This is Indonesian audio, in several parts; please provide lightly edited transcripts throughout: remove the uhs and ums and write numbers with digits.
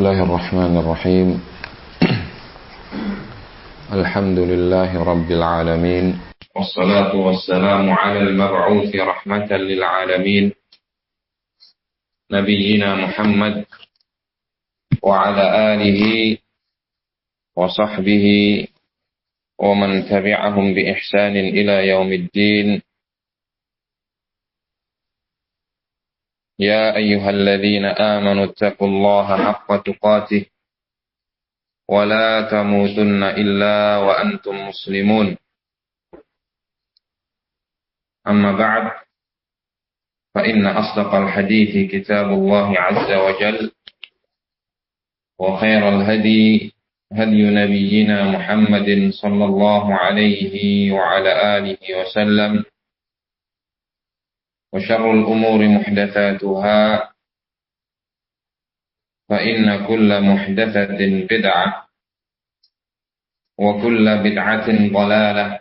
الله الرحمن الرحيم الحمد لله رب العالمين والصلاة والسلام على المبعوث رحمة للعالمين نبينا محمد وعلى آله وصحبه ومن تبعهم بإحسان إلى يوم الدين. يا أيها الذين آمنوا اتقوا الله حق تقاته ولا تموتن إلا وأنتم مسلمون. أما بعد فإن أصدق الحديث كتاب الله عز وجل وخير الهدي هدي نبينا محمد صلى الله عليه وعلى آله وسلم وشر الأمور محدثاتها فإن كل محدثة بدعة وكل بدعة ضلالة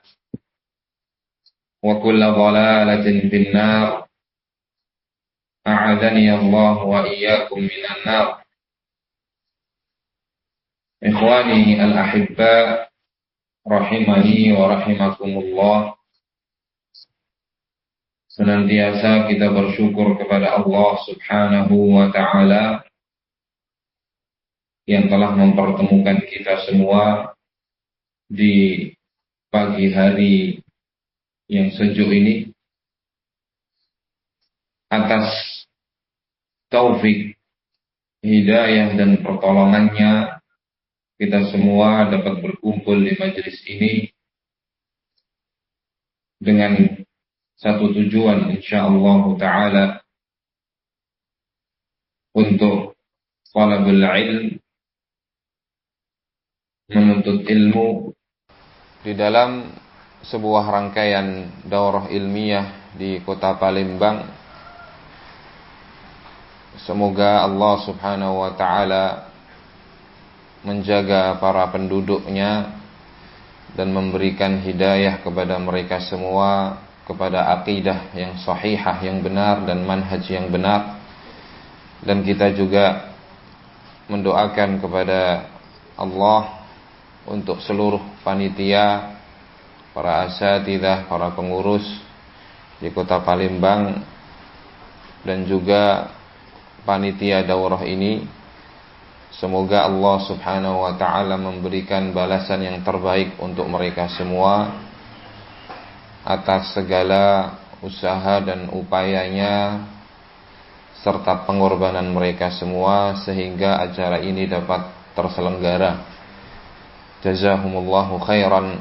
وكل ضلالة في النار أعاذني الله وإياكم من النار. إخواني الأحباء rahimani wa rahimakumullah. Senantiasa kita bersyukur kepada Allah Subhanahu wa ta'ala yang telah mempertemukan kita semua di pagi hari yang sejuk ini atas taufik, hidayah dan pertolongannya kita semua dapat berkumpul di majelis ini dengan satu tujuan insyaallah ta'ala untuk talabul ilm, menuntut ilmu di dalam sebuah rangkaian daurah ilmiah di kota Palembang. Semoga Allah Subhanahu wa ta'ala menjaga para penduduknya dan memberikan hidayah kepada mereka semua kepada akidah yang sahihah, yang benar dan manhaj yang benar. Dan kita juga mendoakan kepada Allah untuk seluruh panitia, para asatidzah, para pengurus di kota Palembang dan juga panitia daurah ini. Semoga Allah Subhanahu wa ta'ala memberikan balasan yang terbaik untuk mereka semua atas segala usaha dan upayanya serta pengorbanan mereka semua sehingga acara ini dapat terselenggara. Jazahumullahu khairan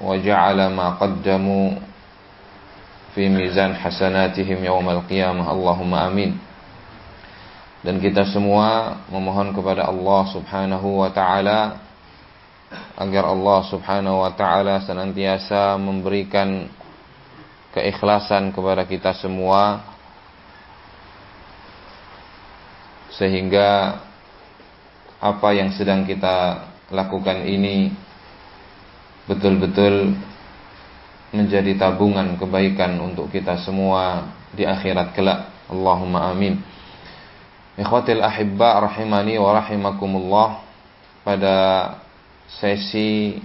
wa ja'ala ma qaddamu fi mizan hasanatihim yawmal qiyamah. Allahumma amin. Dan kita semua memohon kepada Allah Subhanahu wa ta'ala agar Allah Subhanahu wa ta'ala senantiasa memberikan keikhlasan kepada kita semua sehingga apa yang sedang kita lakukan ini betul-betul menjadi tabungan kebaikan untuk kita semua di akhirat kelak. Allahumma amin. Ikhwatil ahibba rahimani wa rahimakumullah. Pada sesi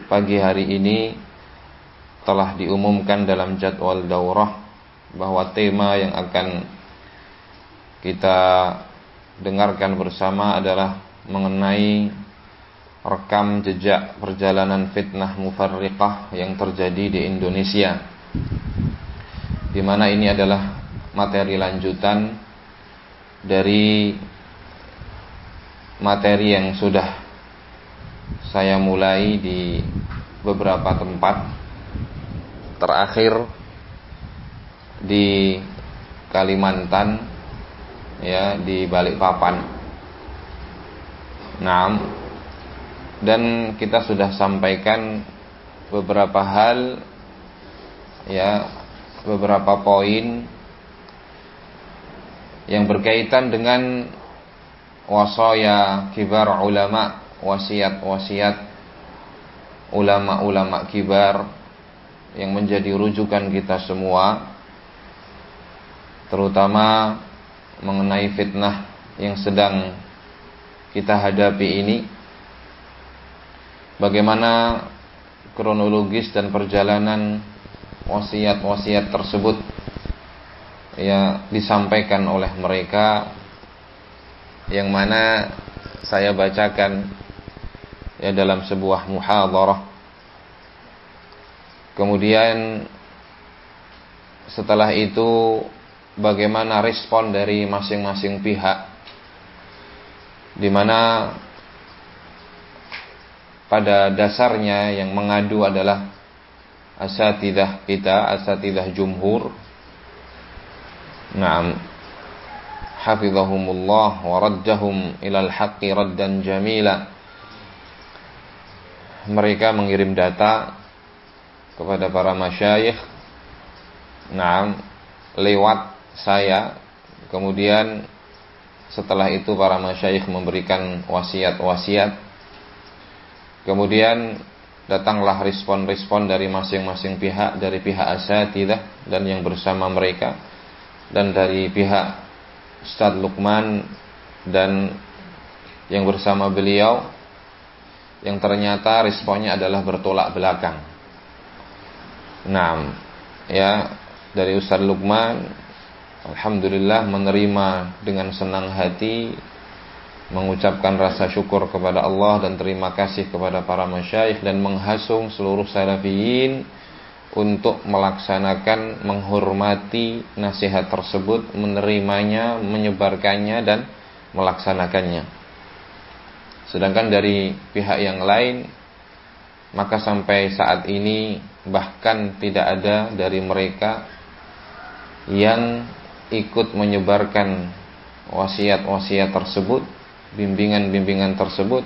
pagi hari ini telah diumumkan dalam jadwal daurah bahwa tema yang akan kita dengarkan bersama adalah mengenai rekam jejak perjalanan fitnah mufarriqah yang terjadi di Indonesia, di mana ini adalah materi lanjutan dari materi yang sudah saya mulai di beberapa tempat, terakhir di Kalimantan, ya, di Balikpapan. Nah, dan kita sudah sampaikan beberapa hal, ya, beberapa poin yang berkaitan dengan wasaya kibar ulama, wasiat-wasiat ulama-ulama kibar yang menjadi rujukan kita semua, terutama mengenai fitnah yang sedang kita hadapi ini, bagaimana kronologis dan perjalanan wasiat-wasiat tersebut ya disampaikan oleh mereka, yang mana saya bacakan ya dalam sebuah muhadharah. Kemudian setelah itu bagaimana respon dari masing-masing pihak, di mana pada dasarnya yang mengadu adalah asatidzah kita, asatidzah jumhur. Naam, hafizahumullah wa raddahum ilal haqqi raddan jamila. Mereka mengirim data kepada para masyayikh, naam, lewat saya. Kemudian setelah itu para masyayikh memberikan wasiat-wasiat. Kemudian datanglah respon-respon dari masing-masing pihak, dari pihak asatidzah dan yang bersama mereka, dan dari pihak Ustadz Luqman dan yang bersama beliau, yang ternyata responnya adalah bertolak belakang. Nah, ya, dari Ustadz Luqman alhamdulillah menerima dengan senang hati, mengucapkan rasa syukur kepada Allah dan terima kasih kepada para masyayikh, dan menghasung seluruh salafiyin untuk melaksanakan, menghormati nasihat tersebut, menerimanya, menyebarkannya dan melaksanakannya. Sedangkan dari pihak yang lain, maka sampai saat ini bahkan tidak ada dari mereka yang ikut menyebarkan wasiat-wasiat tersebut, bimbingan-bimbingan tersebut,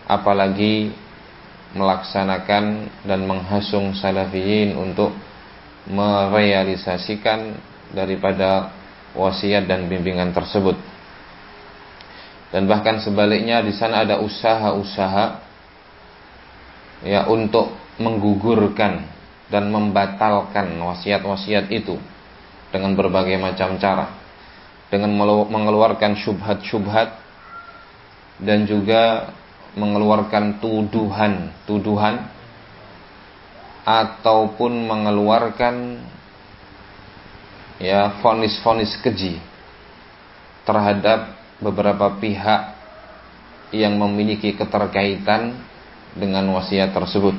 apalagi melaksanakan dan menghasung salafiyin untuk merealisasikan daripada wasiat dan bimbingan tersebut. Dan bahkan sebaliknya, di sana ada usaha-usaha ya untuk menggugurkan dan membatalkan wasiat-wasiat itu dengan berbagai macam cara, dengan mengeluarkan syubhat-syubhat dan juga mengeluarkan tuduhan ataupun mengeluarkan ya vonis-vonis keji terhadap beberapa pihak yang memiliki keterkaitan dengan wasiat tersebut.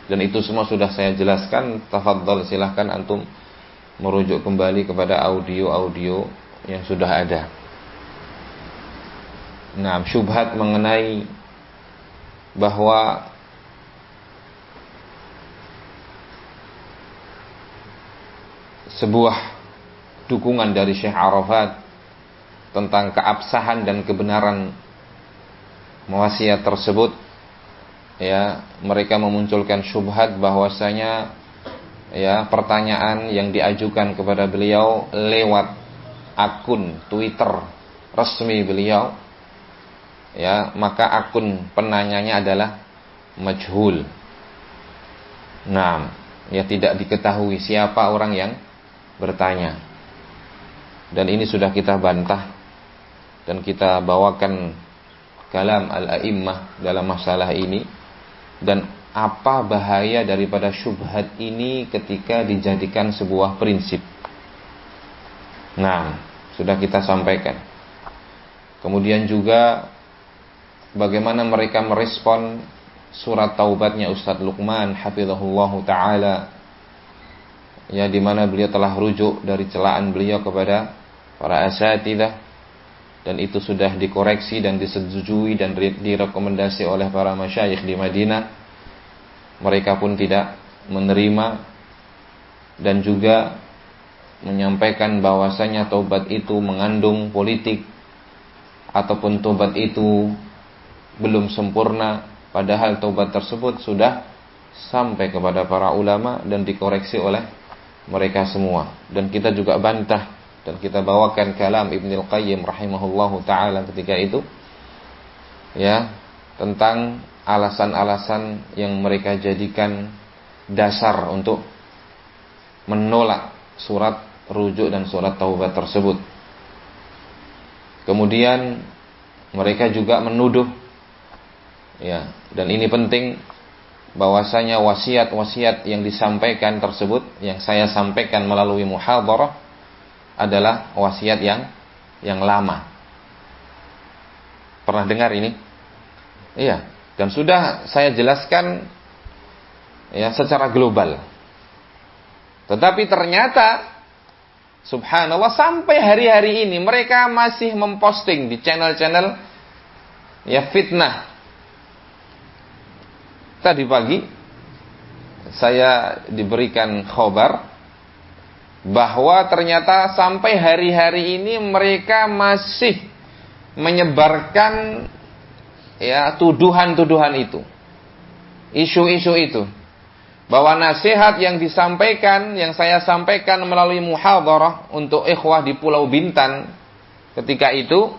Dan itu semua sudah saya jelaskan. Tafadhal, silahkan antum merujuk kembali kepada audio-audio yang sudah ada. Nah, syubhat mengenai bahwa sebuah dukungan dari Syekh Arafat tentang keabsahan dan kebenaran wasiat tersebut, ya, mereka memunculkan syubhat bahwasanya ya pertanyaan yang diajukan kepada beliau lewat akun Twitter resmi beliau, ya, maka akun penanyanya adalah majhul. Nah, ya, tidak diketahui siapa orang yang bertanya. Dan ini sudah kita bantah dan kita bawakan kalam al-a'immah dalam masalah ini, dan apa bahaya daripada syubhat ini ketika dijadikan sebuah prinsip. Nah, sudah kita sampaikan. Kemudian juga bagaimana mereka merespon surat taubatnya Ustadz Luqman hafizahullahu ta'ala, ya, di mana beliau telah rujuk dari celaan beliau kepada para asatidzah, dan itu sudah dikoreksi dan disetujui dan direkomendasi oleh para masyayikh di Madinah. Mereka pun tidak menerima dan juga menyampaikan bahwasanya taubat itu mengandung politik ataupun taubat itu belum sempurna, padahal taubat tersebut sudah sampai kepada para ulama dan dikoreksi oleh mereka semua. Dan kita juga bantah dan kita bawakan kalam Ibnul Qayyim rahimahullahu ta'ala ketika itu, ya, tentang alasan-alasan yang mereka jadikan dasar untuk menolak surat rujuk dan surat taubat tersebut. Kemudian mereka juga menuduh, ya, dan ini penting, bahwasanya wasiat-wasiat yang disampaikan tersebut, yang saya sampaikan melalui muhadharah, adalah wasiat yang lama. Pernah dengar ini? Iya, dan sudah saya jelaskan ya secara global. Tetapi ternyata subhanallah sampai hari-hari ini mereka masih memposting di channel-channel ya fitnah. Tadi pagi saya diberikan khabar bahwa ternyata sampai hari-hari ini mereka masih menyebarkan ya tuduhan-tuduhan itu, isu-isu itu, bahwa nasihat yang disampaikan, yang saya sampaikan melalui muhadharah untuk ikhwah di Pulau Bintan ketika itu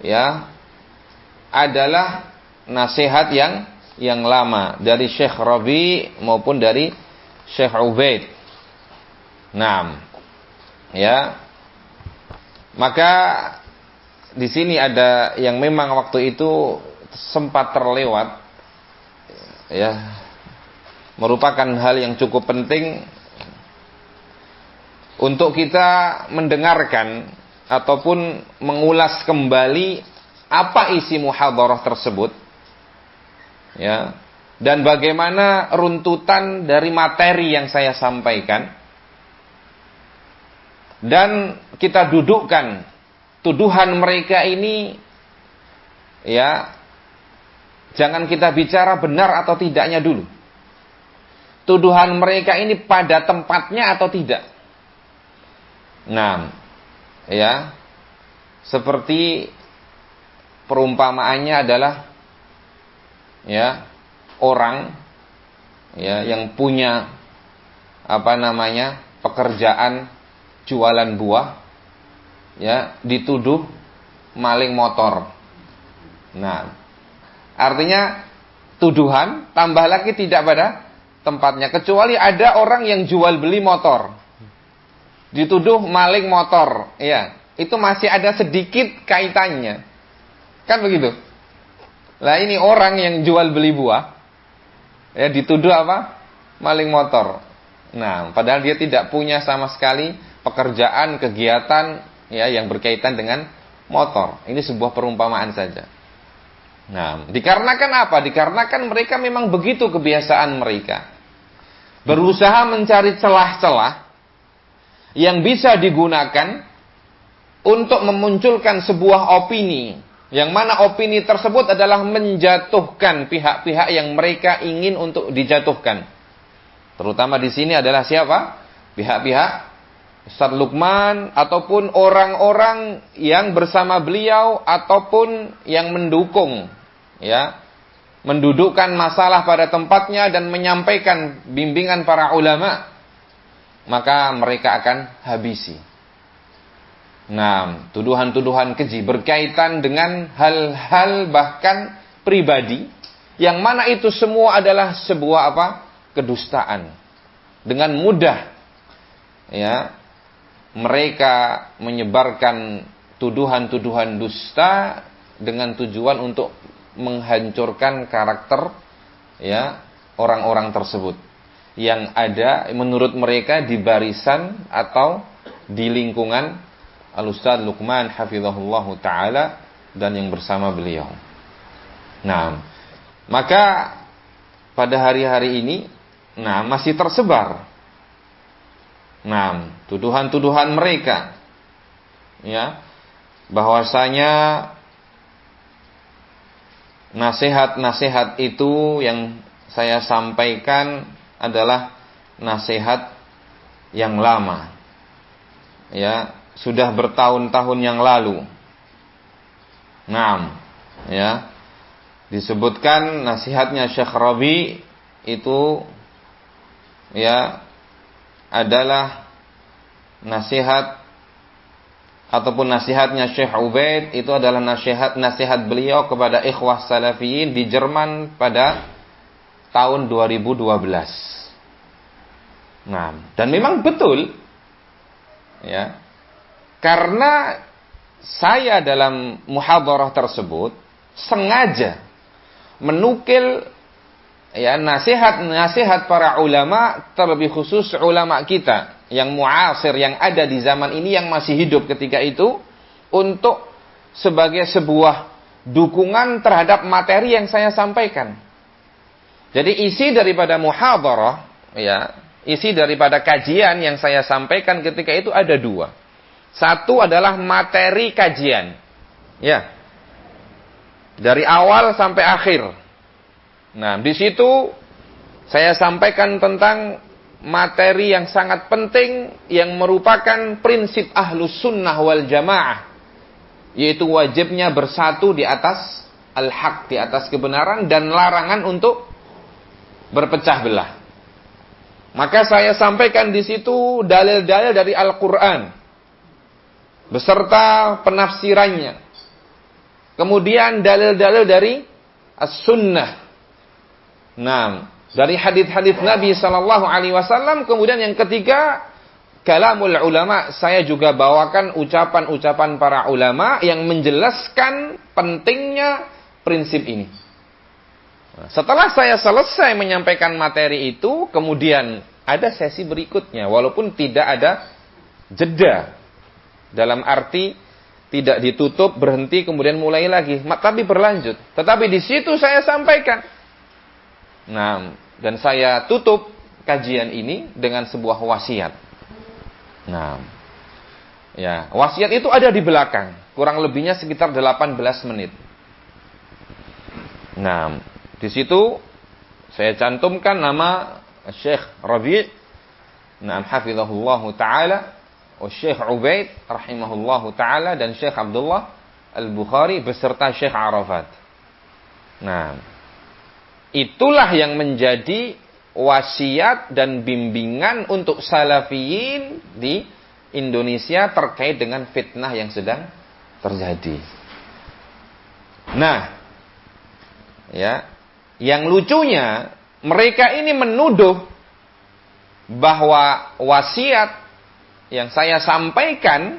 ya adalah nasihat yang lama dari Syekh Rabi maupun dari Syekh Ubaid. Nah, ya, maka di sini ada yang memang waktu itu sempat terlewat, ya, merupakan hal yang cukup penting untuk kita mendengarkan ataupun mengulas kembali apa isi muhadharah tersebut, ya, dan bagaimana runtutan dari materi yang saya sampaikan, dan kita dudukkan tuduhan mereka ini, ya, jangan kita bicara benar atau tidaknya dulu. Tuduhan mereka ini pada tempatnya atau tidak. Nah, ya, seperti perumpamaannya adalah ya orang ya yang punya pekerjaan jualan buah, ya, dituduh maling motor. Nah, artinya tuduhan tambah lagi tidak pada tempatnya, kecuali ada orang yang jual beli motor dituduh maling motor, ya, itu masih ada sedikit kaitannya, kan begitu. Lah ini orang yang jual beli buah, ya, dituduh apa? Maling motor. Nah, padahal dia tidak punya sama sekali pekerjaan, kegiatan ya yang berkaitan dengan motor. Ini sebuah perumpamaan saja. Nah, dikarenakan apa? Dikarenakan mereka memang begitu kebiasaan mereka. Berusaha mencari celah-celah yang bisa digunakan untuk memunculkan sebuah opini, yang mana opini tersebut adalah menjatuhkan pihak-pihak yang mereka ingin untuk dijatuhkan. Terutama di sini adalah siapa? Pihak-pihak Ustaz Luqman ataupun orang-orang yang bersama beliau ataupun yang mendukung, ya, mendudukkan masalah pada tempatnya dan menyampaikan bimbingan para ulama, maka mereka akan habisi. Nah, tuduhan-tuduhan keji berkaitan dengan hal-hal bahkan pribadi, yang mana itu semua adalah sebuah kedustaan. Dengan mudah, ya, mereka menyebarkan tuduhan-tuduhan dusta dengan tujuan untuk menghancurkan karakter, ya, orang-orang tersebut yang ada menurut mereka di barisan atau di lingkungan Al-Ustaz Luqman hafizahullahu taala dan yang bersama beliau. Nah, maka pada hari-hari ini masih tersebar tuduhan-tuduhan mereka, ya, bahwasanya nasihat-nasihat itu yang saya sampaikan adalah nasihat yang lama, ya, sudah bertahun-tahun yang lalu. Ya, disebutkan nasihatnya Syekh Rabi itu, ya, adalah nasihat ataupun nasihatnya Syekh Ubaid itu adalah nasihat beliau kepada ikhwah salafiyin di Jerman pada tahun 2012. Dan memang betul, ya, karena saya dalam muhadharah tersebut sengaja menukil ya nasihat-nasihat para ulama, terlebih khusus ulama kita yang muasir, yang ada di zaman ini, yang masih hidup ketika itu, untuk sebagai sebuah dukungan terhadap materi yang saya sampaikan. Jadi isi daripada muhadharah, ya, isi daripada kajian yang saya sampaikan ketika itu ada dua. Satu adalah materi kajian, ya, dari awal sampai akhir. Nah, di situ saya sampaikan tentang materi yang sangat penting yang merupakan prinsip ahlus sunnah wal jamaah, yaitu wajibnya bersatu di atas al-haq, di atas kebenaran, dan larangan untuk berpecah belah. Maka saya sampaikan di situ dalil-dalil dari Al-Quran beserta penafsirannya. Kemudian dalil-dalil dari As-Sunnah. Nah, dari hadis-hadis Nabi sallallahu alaihi wasallam. Kemudian yang ketiga, kalamul ulama. Saya juga bawakan ucapan-ucapan para ulama yang menjelaskan pentingnya prinsip ini. Nah, setelah saya selesai menyampaikan materi itu, kemudian ada sesi berikutnya, walaupun tidak ada jeda. Dalam arti tidak ditutup, berhenti, kemudian mulai lagi, tapi berlanjut. Tetapi di situ saya sampaikan. Nah, dan saya tutup kajian ini dengan sebuah wasiat. Nah, ya, wasiat itu ada di belakang, kurang lebihnya sekitar 18 menit. Nah, di situ saya cantumkan nama Syekh Rabi', nah, hafizahullahu taala, Syekh Ubaid rahimahullahu taala, dan Syekh Abdullah Al-Bukhari beserta Syekh Arafat. Nah, itulah yang menjadi wasiat dan bimbingan untuk salafiyin di Indonesia terkait dengan fitnah yang sedang terjadi. Nah, ya, yang lucunya mereka ini menuduh bahwa wasiat yang saya sampaikan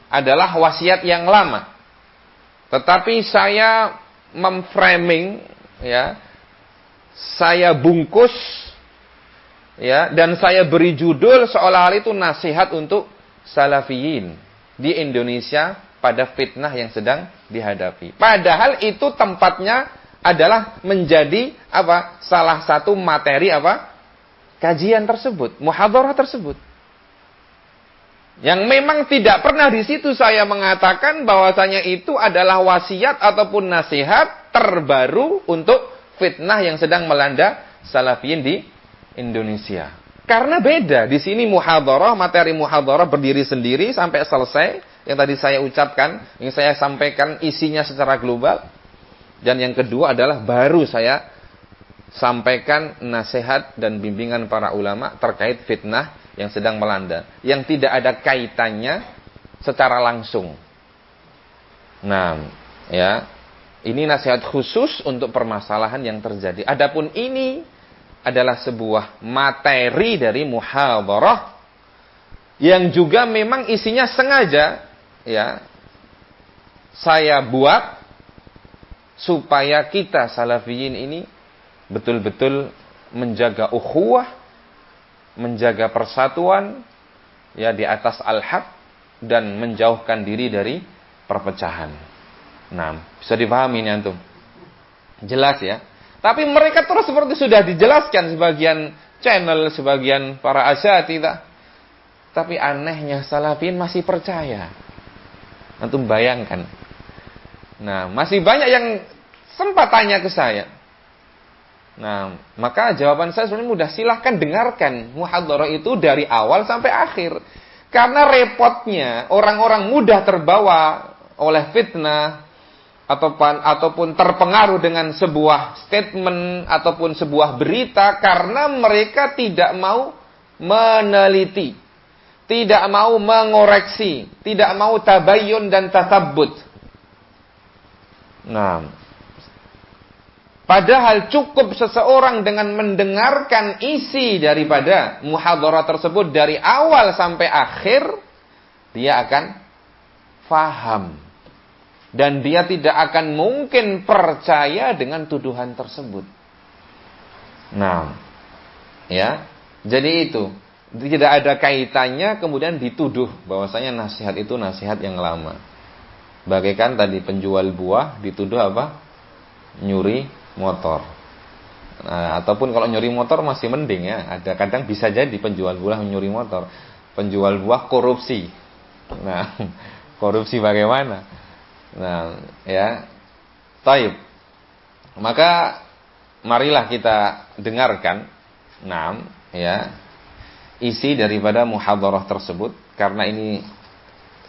adalah wasiat yang lama. Tetapi saya memframing, ya, saya bungkus, ya, dan saya beri judul seolah-olah itu nasihat untuk salafiyin di Indonesia pada fitnah yang sedang dihadapi. Padahal itu tempatnya adalah menjadi apa? Salah satu materi apa? Kajian tersebut, muhadharah tersebut. Yang memang tidak pernah di situ saya mengatakan bahwasanya itu adalah wasiat ataupun nasihat terbaru untuk fitnah yang sedang melanda salafiyin di Indonesia. Karena beda, di sini muhadharah, materi muhadharah berdiri sendiri sampai selesai. Yang tadi saya ucapkan, yang saya sampaikan isinya secara global. Dan yang kedua adalah baru saya sampaikan nasihat dan bimbingan para ulama terkait fitnah yang sedang melanda, yang tidak ada kaitannya secara langsung. Nah, ya, ini nasihat khusus untuk permasalahan yang terjadi. Adapun ini adalah sebuah materi dari muhadharah yang juga memang isinya sengaja, ya, saya buat supaya kita salafiyin ini betul-betul menjaga ukhuwah, menjaga persatuan, ya, di atas al-haq, dan menjauhkan diri dari perpecahan. Nah, bisa dipahami ini antum? Jelas ya? Tapi mereka terus seperti sudah dijelaskan sebagian channel, sebagian para asyatidah. Tapi anehnya salafin masih percaya. Antum bayangkan. Nah, masih banyak yang sempat tanya ke saya. Nah, maka jawaban saya sebenarnya mudah. Silahkan dengarkan muhadharah itu dari awal sampai akhir. Karena repotnya orang-orang mudah terbawa oleh fitnah ataupun terpengaruh dengan sebuah statement ataupun sebuah berita karena mereka tidak mau meneliti, tidak mau mengoreksi, tidak mau tabayyun dan tasabbut. Nah, padahal cukup seseorang dengan mendengarkan isi daripada muhadharah tersebut dari awal sampai akhir, dia akan faham. Dan dia tidak akan mungkin percaya dengan tuduhan tersebut. Nah, ya. Jadi itu. Tidak ada kaitannya kemudian dituduh bahwasanya nasihat itu nasihat yang lama. Bagaikan tadi penjual buah dituduh apa? Nyuri motor. Nah, ataupun kalau nyuri motor masih mending ya. Ada kadang bisa jadi penjual buah nyuri motor. Penjual buah korupsi. Nah, korupsi bagaimana? Nah, ya. Taib. Maka marilah kita dengarkan. Nah, ya. Isi daripada muhadharah tersebut karena ini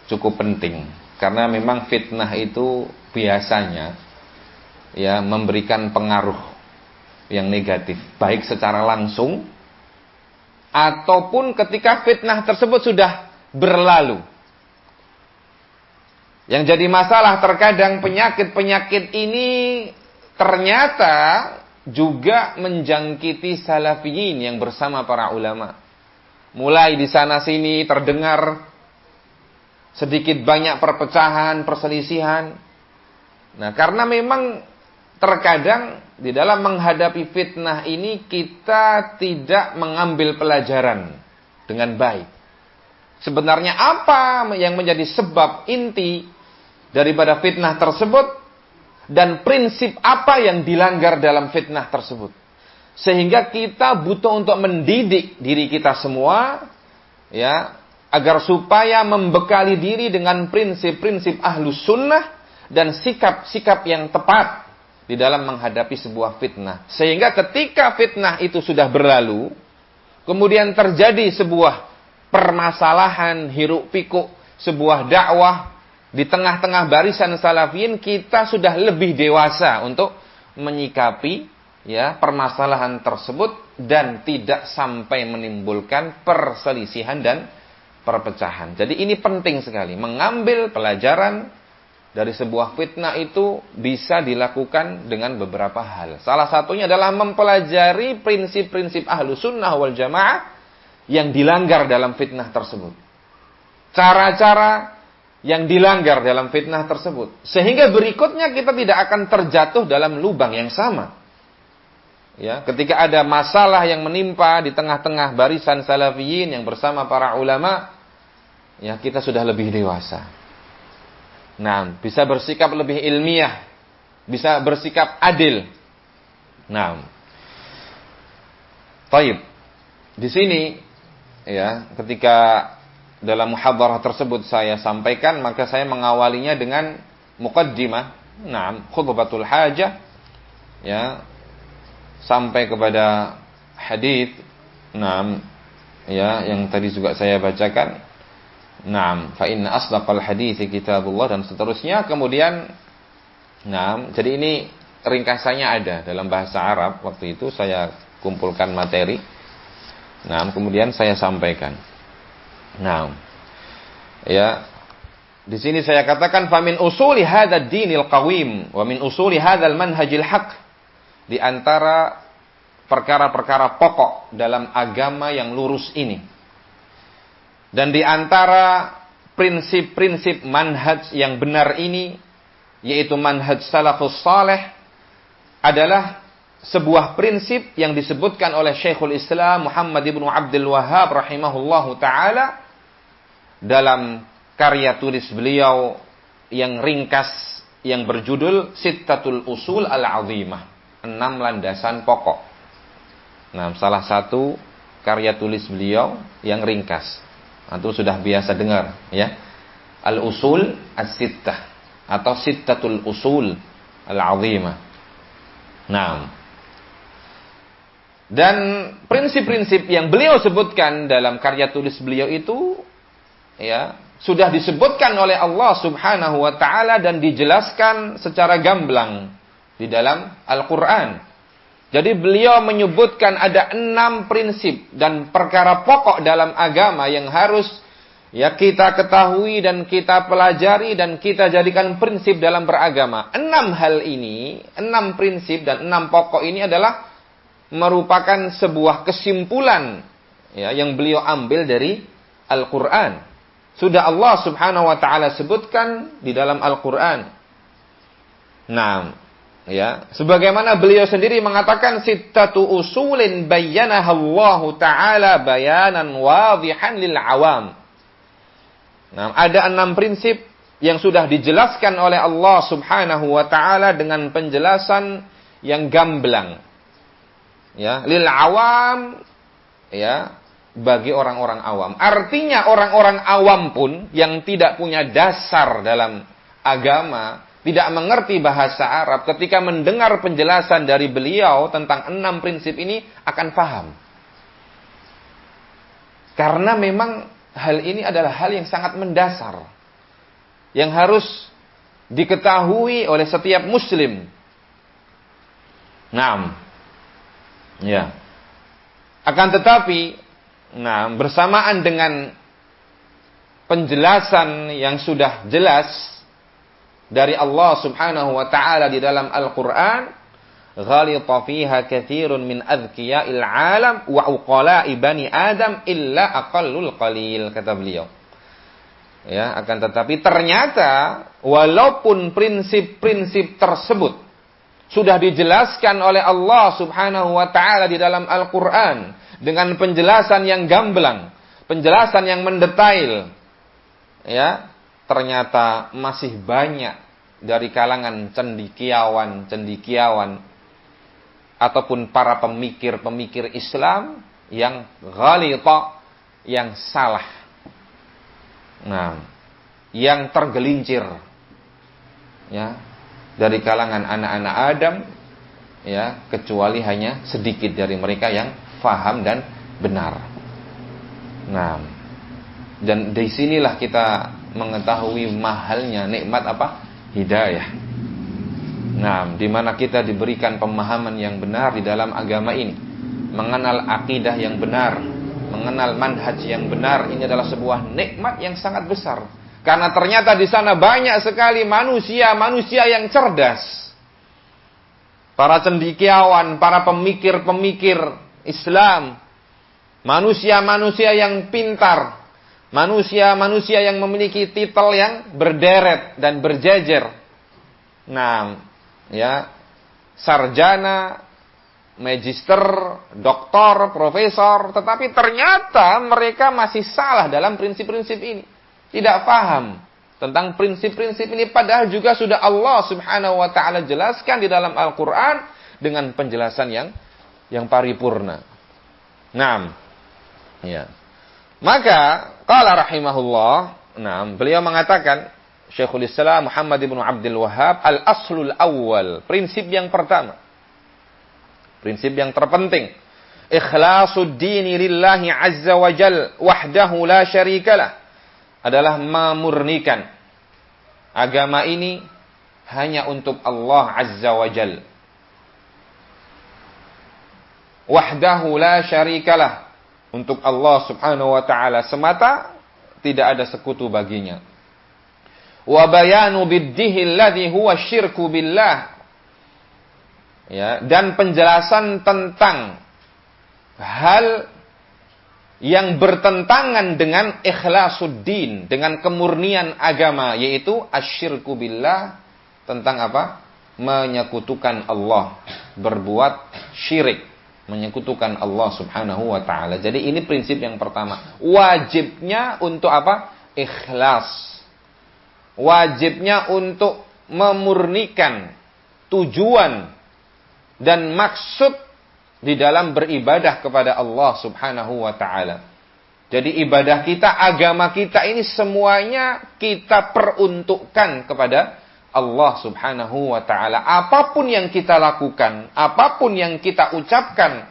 cukup penting. Karena memang fitnah itu biasanya ya memberikan pengaruh yang negatif, baik secara langsung ataupun ketika fitnah tersebut sudah berlalu. Yang jadi masalah terkadang penyakit-penyakit ini ternyata juga menjangkiti salafiyin yang bersama para ulama. Mulai di sana sini terdengar sedikit banyak perpecahan, perselisihan. Nah, karena memang terkadang di dalam menghadapi fitnah ini kita tidak mengambil pelajaran dengan baik. Sebenarnya apa yang menjadi sebab inti daripada fitnah tersebut dan prinsip apa yang dilanggar dalam fitnah tersebut. Sehingga kita butuh untuk mendidik diri kita semua ya agar supaya membekali diri dengan prinsip-prinsip ahlus sunnah dan sikap-sikap yang tepat di dalam menghadapi sebuah fitnah. Sehingga ketika fitnah itu sudah berlalu, kemudian terjadi sebuah permasalahan hiruk pikuk, sebuah dakwah di tengah-tengah barisan salafiyin, kita sudah lebih dewasa untuk menyikapi ya permasalahan tersebut dan tidak sampai menimbulkan perselisihan dan perpecahan. Jadi ini penting sekali. Mengambil pelajaran dari sebuah fitnah itu bisa dilakukan dengan beberapa hal. Salah satunya adalah mempelajari prinsip-prinsip ahlu sunnah wal jamaah yang dilanggar dalam fitnah tersebut. Cara-cara yang dilanggar dalam fitnah tersebut. Sehingga berikutnya kita tidak akan terjatuh dalam lubang yang sama. Ya, ketika ada masalah yang menimpa di tengah-tengah barisan salafiyin yang bersama para ulama, ya kita sudah lebih dewasa. Nah, bisa bersikap lebih ilmiah, bisa bersikap adil. Nah, taib. Di sini, ya, ketika dalam muhadharah tersebut saya sampaikan, maka saya mengawalinya dengan muqaddimah, nah, khutbatul hajah, ya. Sampai kepada hadis, nah, ya, yang tadi juga saya bacakan, nah, fa inna asdaqal hadits kitabullah dan seterusnya. Kemudian, nah, jadi ini ringkasannya ada dalam bahasa Arab. Waktu itu saya kumpulkan materi, nah, kemudian saya sampaikan. Nah, ya, di sini saya katakan, fa min usuli hadzal dinil qawim wa min usuli hadzal manhajil haqq. Di antara perkara-perkara pokok dalam agama yang lurus ini. Dan di antara prinsip-prinsip manhaj yang benar ini, yaitu manhaj salafus saleh, adalah sebuah prinsip yang disebutkan oleh Syekhul Islam Muhammad ibn Abdul Wahhab rahimahullahu ta'ala dalam karya tulis beliau yang ringkas yang berjudul Sittatul Usul Al-Azimah. 6 landasan pokok. Nah, salah satu karya tulis beliau yang ringkas. Itu sudah biasa dengar, ya. Al-Usul As-Sittah atau Sittatul Usul Al-Azimah. Nah, dan prinsip-prinsip yang beliau sebutkan dalam karya tulis beliau itu, ya, sudah disebutkan oleh Allah Subhanahu wa taala dan dijelaskan secara gamblang di dalam Al-Quran. Jadi beliau menyebutkan ada 6 prinsip dan perkara pokok dalam agama yang harus ya kita ketahui dan kita pelajari dan kita jadikan prinsip dalam beragama. 6 hal ini, 6 prinsip dan 6 pokok ini adalah merupakan sebuah kesimpulan ya yang beliau ambil dari Al-Quran. sudah Allah Subhanahu wa taala sebutkan di dalam Al-Qur'an. Nah, ya, sebagaimana beliau sendiri mengatakan sittatu usulin bayyanaha Allah taala bayanan wadhihan lil awam. Nah, ada 6 prinsip yang sudah dijelaskan oleh Allah Subhanahu wa taala dengan penjelasan yang gamblang. Ya, lil awam, ya, bagi orang-orang awam. Artinya orang-orang awam pun yang tidak punya dasar dalam agama, tidak mengerti bahasa Arab, ketika mendengar penjelasan dari beliau tentang 6 prinsip ini akan paham. Karena memang hal ini adalah hal yang sangat mendasar, yang harus diketahui oleh setiap muslim. Nah, ya. Akan tetapi, nah, bersamaan dengan penjelasan yang sudah jelas dari Allah Subhanahu wa taala di dalam Al-Qur'an, ghalita fiha katsirun min adhkiya'il 'alam wa uqala'i bani Adam illa aqallul qalil, kata beliau. Ya, akan tetapi ternyata walaupun prinsip-prinsip tersebut sudah dijelaskan oleh Allah Subhanahu wa taala di dalam Al-Qur'an dengan penjelasan yang gamblang, penjelasan yang mendetail, ya, ternyata masih banyak dari kalangan cendekiawan ataupun para pemikir-pemikir Islam yang ghalita, yang salah. Nah, yang tergelincir, ya, dari kalangan anak-anak Adam, ya, kecuali hanya sedikit dari mereka yang faham dan benar. Nah, dan di sinilah kita mengetahui mahalnya nikmat apa? Hidayah. Nah, di mana kita diberikan pemahaman yang benar di dalam agama ini, mengenal akidah yang benar, mengenal manhaj yang benar, ini adalah sebuah nikmat yang sangat besar. Karena ternyata di sana banyak sekali manusia-manusia yang cerdas. Para cendekiawan, para pemikir-pemikir Islam, manusia-manusia yang pintar, manusia-manusia yang memiliki titel yang berderet dan berjejer. Nah, ya, sarjana, magister, doktor, profesor, tetapi ternyata mereka masih salah dalam prinsip-prinsip ini. Tidak paham tentang prinsip-prinsip ini, padahal juga sudah Allah Subhanahu wa taala jelaskan di dalam Al-Qur'an dengan penjelasan yang paripurna. Naam. Ya. Maka qala rahimahullah, naam, beliau mengatakan, Syekhul Islam Muhammad ibn Abdul Wahhab, al-aslul awwal, prinsip yang pertama, prinsip yang terpenting, ikhlasul dini lillahi azza wa jal wahdahu la syarikalah, adalah memurnikan agama ini hanya untuk Allah azza wa jal, wahdahu la syarikalah, untuk Allah subhanahu wa ta'ala semata, tidak ada sekutu baginya. Wa bayanu biddihi alladhi huwa syirku billah, ya, dan penjelasan tentang hal yang bertentangan dengan ikhlasuddin, dengan kemurnian agama, yaitu asyirku billah, tentang apa? Menyekutukan Allah, berbuat syirik, menyekutukan Allah subhanahu wa ta'ala. Jadi ini prinsip yang pertama, wajibnya untuk apa? Ikhlas. Wajibnya untuk memurnikan tujuan dan maksud di dalam beribadah kepada Allah subhanahu wa ta'ala. Jadi ibadah kita, agama kita ini semuanya kita peruntukkan kepada Allah subhanahu wa ta'ala. Apapun yang kita lakukan, apapun yang kita ucapkan,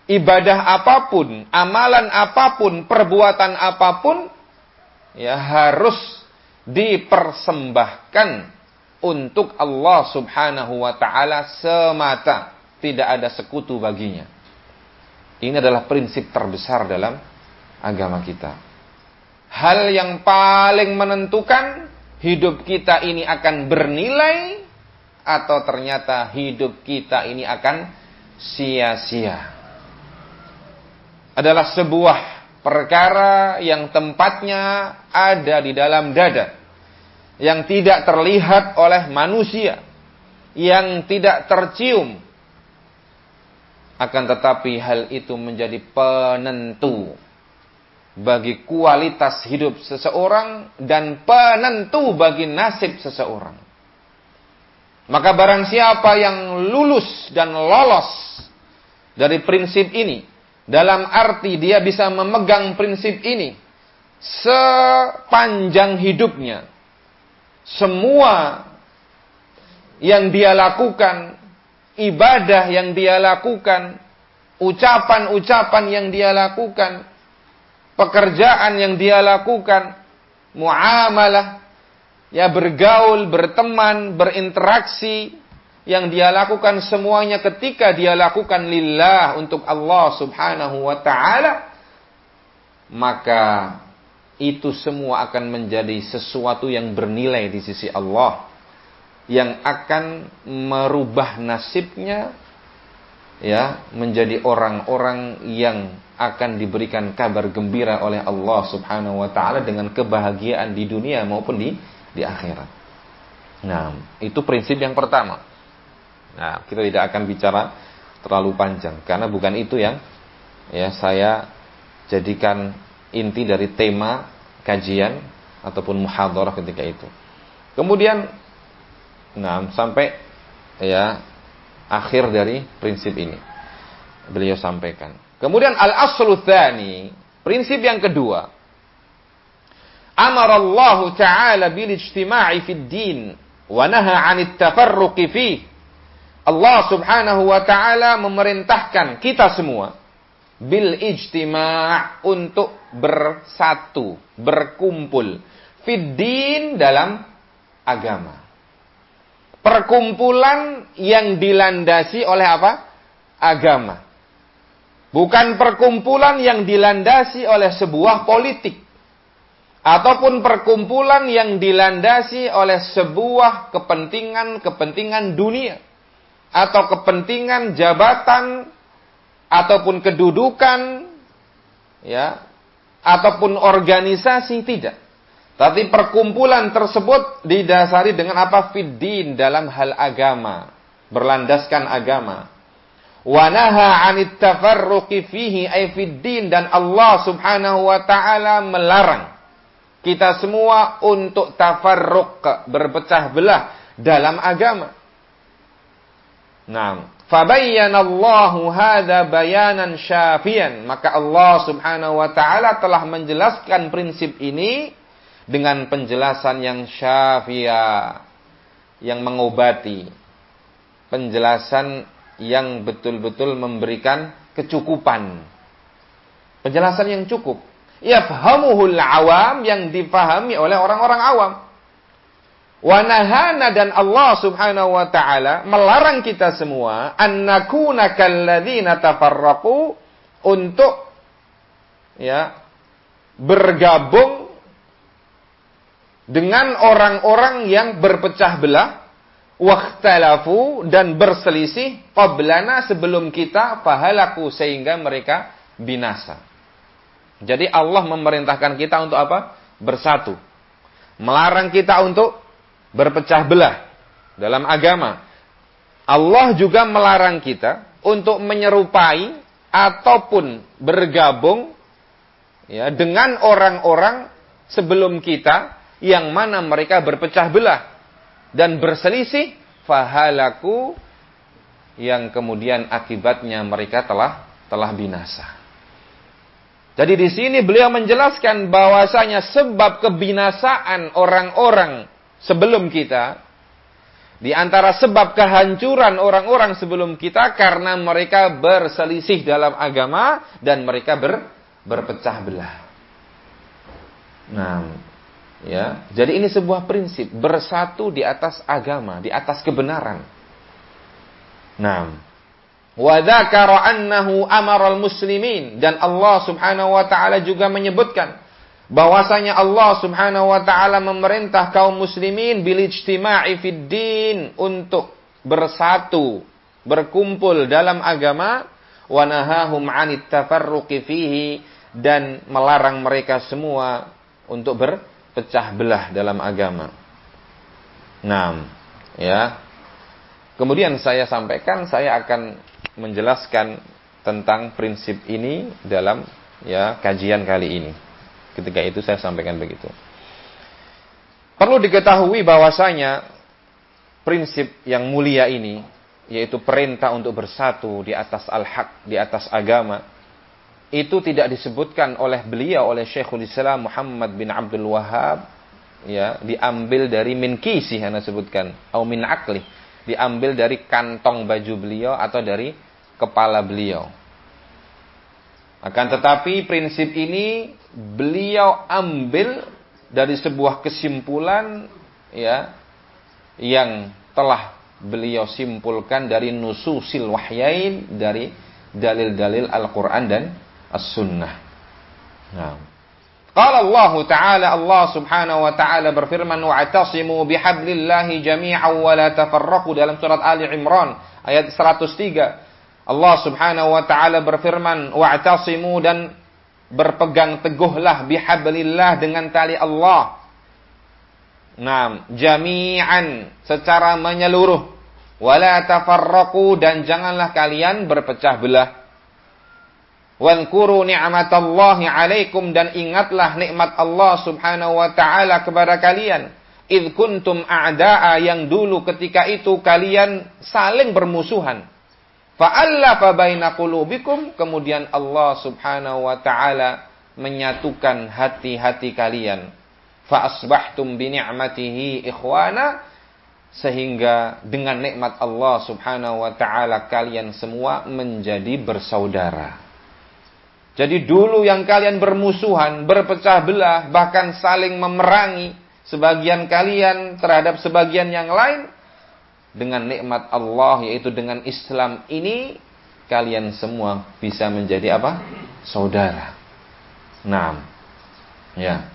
ibadah apapun, amalan apapun, perbuatan apapun, ya harus dipersembahkan untuk Allah subhanahu wa ta'ala semata, tidak ada sekutu baginya. Ini adalah prinsip terbesar dalam agama kita. Hal yang paling menentukan hidup kita ini akan bernilai atau ternyata hidup kita ini akan sia-sia. Adalah sebuah perkara yang tempatnya ada di dalam dada, yang tidak terlihat oleh manusia, yang tidak tercium. Akan tetapi hal itu menjadi penentu bagi kualitas hidup seseorang dan penentu bagi nasib seseorang. Maka barang siapa yang lulus dan lolos dari prinsip ini, dalam arti dia bisa memegang prinsip ini sepanjang hidupnya, semua yang dia lakukan, ibadah yang dia lakukan, ucapan-ucapan yang dia lakukan, pekerjaan yang dia lakukan, muamalah, ya bergaul, berteman, berinteraksi, yang dia lakukan semuanya ketika dia lakukan lillah, untuk Allah subhanahu wa ta'ala, maka itu semua akan menjadi sesuatu yang bernilai di sisi Allah, yang akan merubah nasibnya, ya, menjadi orang-orang yang akan diberikan kabar gembira oleh Allah subhanahu wa ta'ala dengan kebahagiaan di dunia maupun di akhirat. Nah, itu prinsip yang pertama. Nah, kita tidak akan bicara terlalu panjang, karena bukan itu yang saya jadikan inti dari tema kajian ataupun muhadharah ketika itu. Kemudian, sampai akhir dari prinsip ini beliau sampaikan. Kemudian al-aslu tsani, prinsip yang kedua. Amara Allah Ta'ala bil ijtima'i fid din wa naha 'anit tafarruqi fihi. Allah Subhanahu wa Ta'ala memerintahkan kita semua bil ijtima' untuk bersatu, berkumpul fid din, dalam agama. Perkumpulan yang dilandasi oleh apa? Agama. Bukan perkumpulan yang dilandasi oleh sebuah politik. Ataupun perkumpulan yang dilandasi oleh sebuah kepentingan dunia. Atau kepentingan jabatan. Ataupun kedudukan. Ya. Ataupun organisasi, tidak. Tapi perkumpulan tersebut didasari dengan apa? Fiddin, dalam hal agama. Berlandaskan agama. Wa naha 'anit tafarruqi fihi ay fiddin, dan Allah Subhanahu wa Ta'ala melarang kita semua untuk tafarruq, berpecah belah dalam agama. Nah, fabayyana Allahu hadza bayanan syafiyan, maka Allah Subhanahu wa Ta'ala telah menjelaskan prinsip ini dengan penjelasan yang syafiyah, yang mengobati, penjelasan yang betul-betul memberikan kecukupan, penjelasan yang cukup. Yafhamuhul awam, yang difahami oleh orang-orang awam. Wa nahana, dan Allah Subhanahu wa Ta'ala melarang kita semua an nakuna kalladzina tafarraqu, untuk bergabung dengan orang-orang yang berpecah belah, wakhtalafu, dan berselisih, qablana, sebelum kita, fahalaku, sehingga mereka binasa. Jadi Allah memerintahkan kita untuk apa? Bersatu. Melarang kita untuk berpecah belah dalam agama. Allah juga melarang kita untuk menyerupai ataupun bergabung dengan orang-orang sebelum kita, yang mana mereka berpecah belah dan berselisih, fahalaku, yang kemudian akibatnya mereka telah binasa. Jadi di sini beliau menjelaskan bahwasanya sebab kebinasaan orang-orang sebelum kita, di antara sebab kehancuran orang-orang sebelum kita, karena mereka berselisih dalam agama dan mereka berpecah belah. Nah, jadi ini sebuah prinsip, bersatu di atas agama, di atas kebenaran. Nah, wa dzakara annahu amaral muslimin, dan Allah Subhanahu wa Ta'ala juga menyebutkan bahwasanya Allah Subhanahu wa Ta'ala memerintah kaum muslimin bil ijtima'i fid din, untuk bersatu, berkumpul dalam agama, wa nahahum 'anit tafarruqi fihi, dan melarang mereka semua untuk berpecah belah dalam agama. Nah, ya. Kemudian saya sampaikan, saya akan menjelaskan tentang prinsip ini dalam ya kajian kali ini. Ketika itu saya sampaikan begitu. Perlu diketahui bahwasanya prinsip yang mulia ini, yaitu perintah untuk bersatu di atas al-haq, di atas agama, itu tidak disebutkan oleh beliau, oleh Syekhul Islam Muhammad bin Abdul Wahhab, ya, diambil dari min kisih, Anda sebutkan, atau min akli, diambil dari kantong baju beliau atau dari kepala beliau. Akan tetapi prinsip ini beliau ambil dari sebuah kesimpulan, ya, yang telah beliau simpulkan dari nususil wahyain, dari dalil-dalil Al-Quran dan As-Sunnah. Nah, qala Allah Ta'ala, Allah Subhanahu wa Ta'ala berfirman, wa'tasimu bihablillahi jami'an wa la tafarraqu, dalam surat Ali Imran ayat 103. Allah Subhanahu wa Ta'ala berfirman, wa'tasimu, dan berpegang teguhlah bihablillah, dengan tali Allah. Nah, jami'an, secara menyeluruh. Wala tafarraqu, dan janganlah kalian berpecah belah. Wankuru ni'matallahi alaikum, dan ingatlah nikmat Allah Subhanahu wa Ta'ala kepada kalian. Idh kuntum a'da'a, yang dulu ketika itu kalian saling bermusuhan. Fa'allafa baina qulubikum, kemudian Allah Subhanahu wa Ta'ala menyatukan hati-hati kalian. Fa'asbahtum bi ni'matihi ikhwana, sehingga dengan nikmat Allah Subhanahu wa Ta'ala kalian semua menjadi bersaudara. Jadi dulu yang kalian bermusuhan, berpecah belah, bahkan saling memerangi sebagian kalian terhadap sebagian yang lain, dengan nikmat Allah, yaitu dengan Islam ini, kalian semua bisa menjadi apa? Saudara. Nah, ya.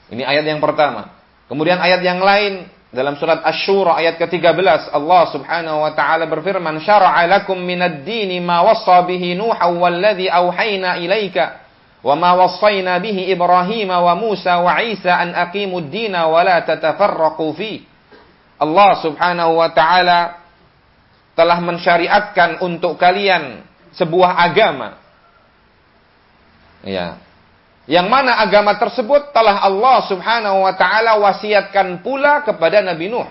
Ini ayat yang pertama. Kemudian ayat yang lain dalam surat Asy-Syura ayat ke-13, Allah Subhanahu wa Ta'ala berfirman, syara'a lakum minad dini ma wassa bihi Nuha walladzi auhayna ilaika wa ma wassayna bihi Ibrahim wa Musa wa Isa an aqimud dina wa la tatafarraqu fi. Allah Subhanahu wa Ta'ala telah mensyariatkan untuk kalian sebuah agama. Ya. Yang mana agama tersebut telah Allah Subhanahu wa Ta'ala wasiatkan pula kepada Nabi Nuh.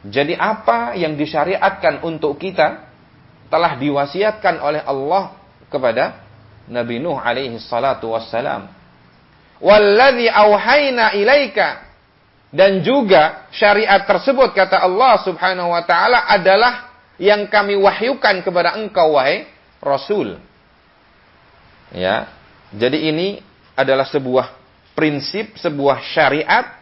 Jadi apa yang disyariatkan untuk kita telah diwasiatkan oleh Allah kepada Nabi Nuh alaihi salatu wassalam. Walladzi auhayna ilaika, dan juga syariat tersebut, kata Allah Subhanahu wa Ta'ala, adalah yang kami wahyukan kepada engkau, wahai Rasul. Ya. Jadi ini adalah sebuah prinsip, sebuah syariat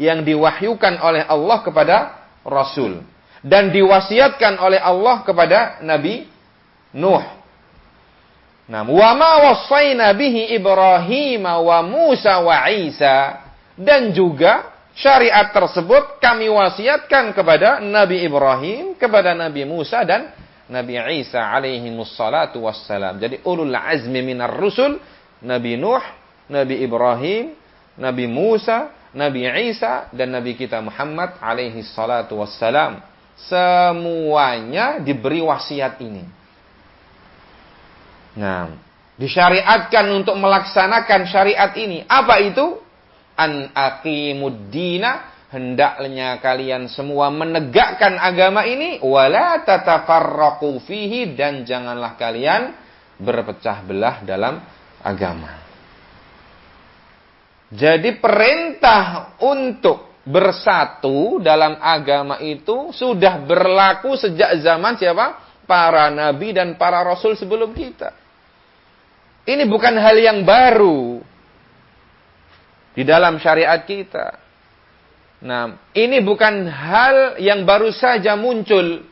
yang diwahyukan oleh Allah kepada Rasul. Dan diwasiatkan oleh Allah kepada Nabi Nuh. Nah, wa ma wassayna bihi Ibrahim wa Musa wa Isa, dan juga syariat tersebut kami wasiatkan kepada Nabi Ibrahim, kepada Nabi Musa, dan Nabi Isa alaihi wassalatu wassalam. Jadi ulul azmi minar rusul, Nabi Nuh, Nabi Ibrahim, Nabi Musa, Nabi Isa, dan Nabi kita Muhammad alaihi salatu wassalam. Semuanya diberi wasiat ini. Nah, disyariatkan untuk melaksanakan syariat ini. Apa itu? An aqimuddina, hendaknya kalian semua menegakkan agama ini, wala tatafarraqu fihi, dan janganlah kalian berpecah belah dalam agama. Jadi perintah untuk bersatu dalam agama itu sudah berlaku sejak zaman siapa? Para nabi dan para rasul sebelum kita. Ini bukan hal yang baru di dalam syariat kita. Nah, ini bukan hal yang baru saja muncul.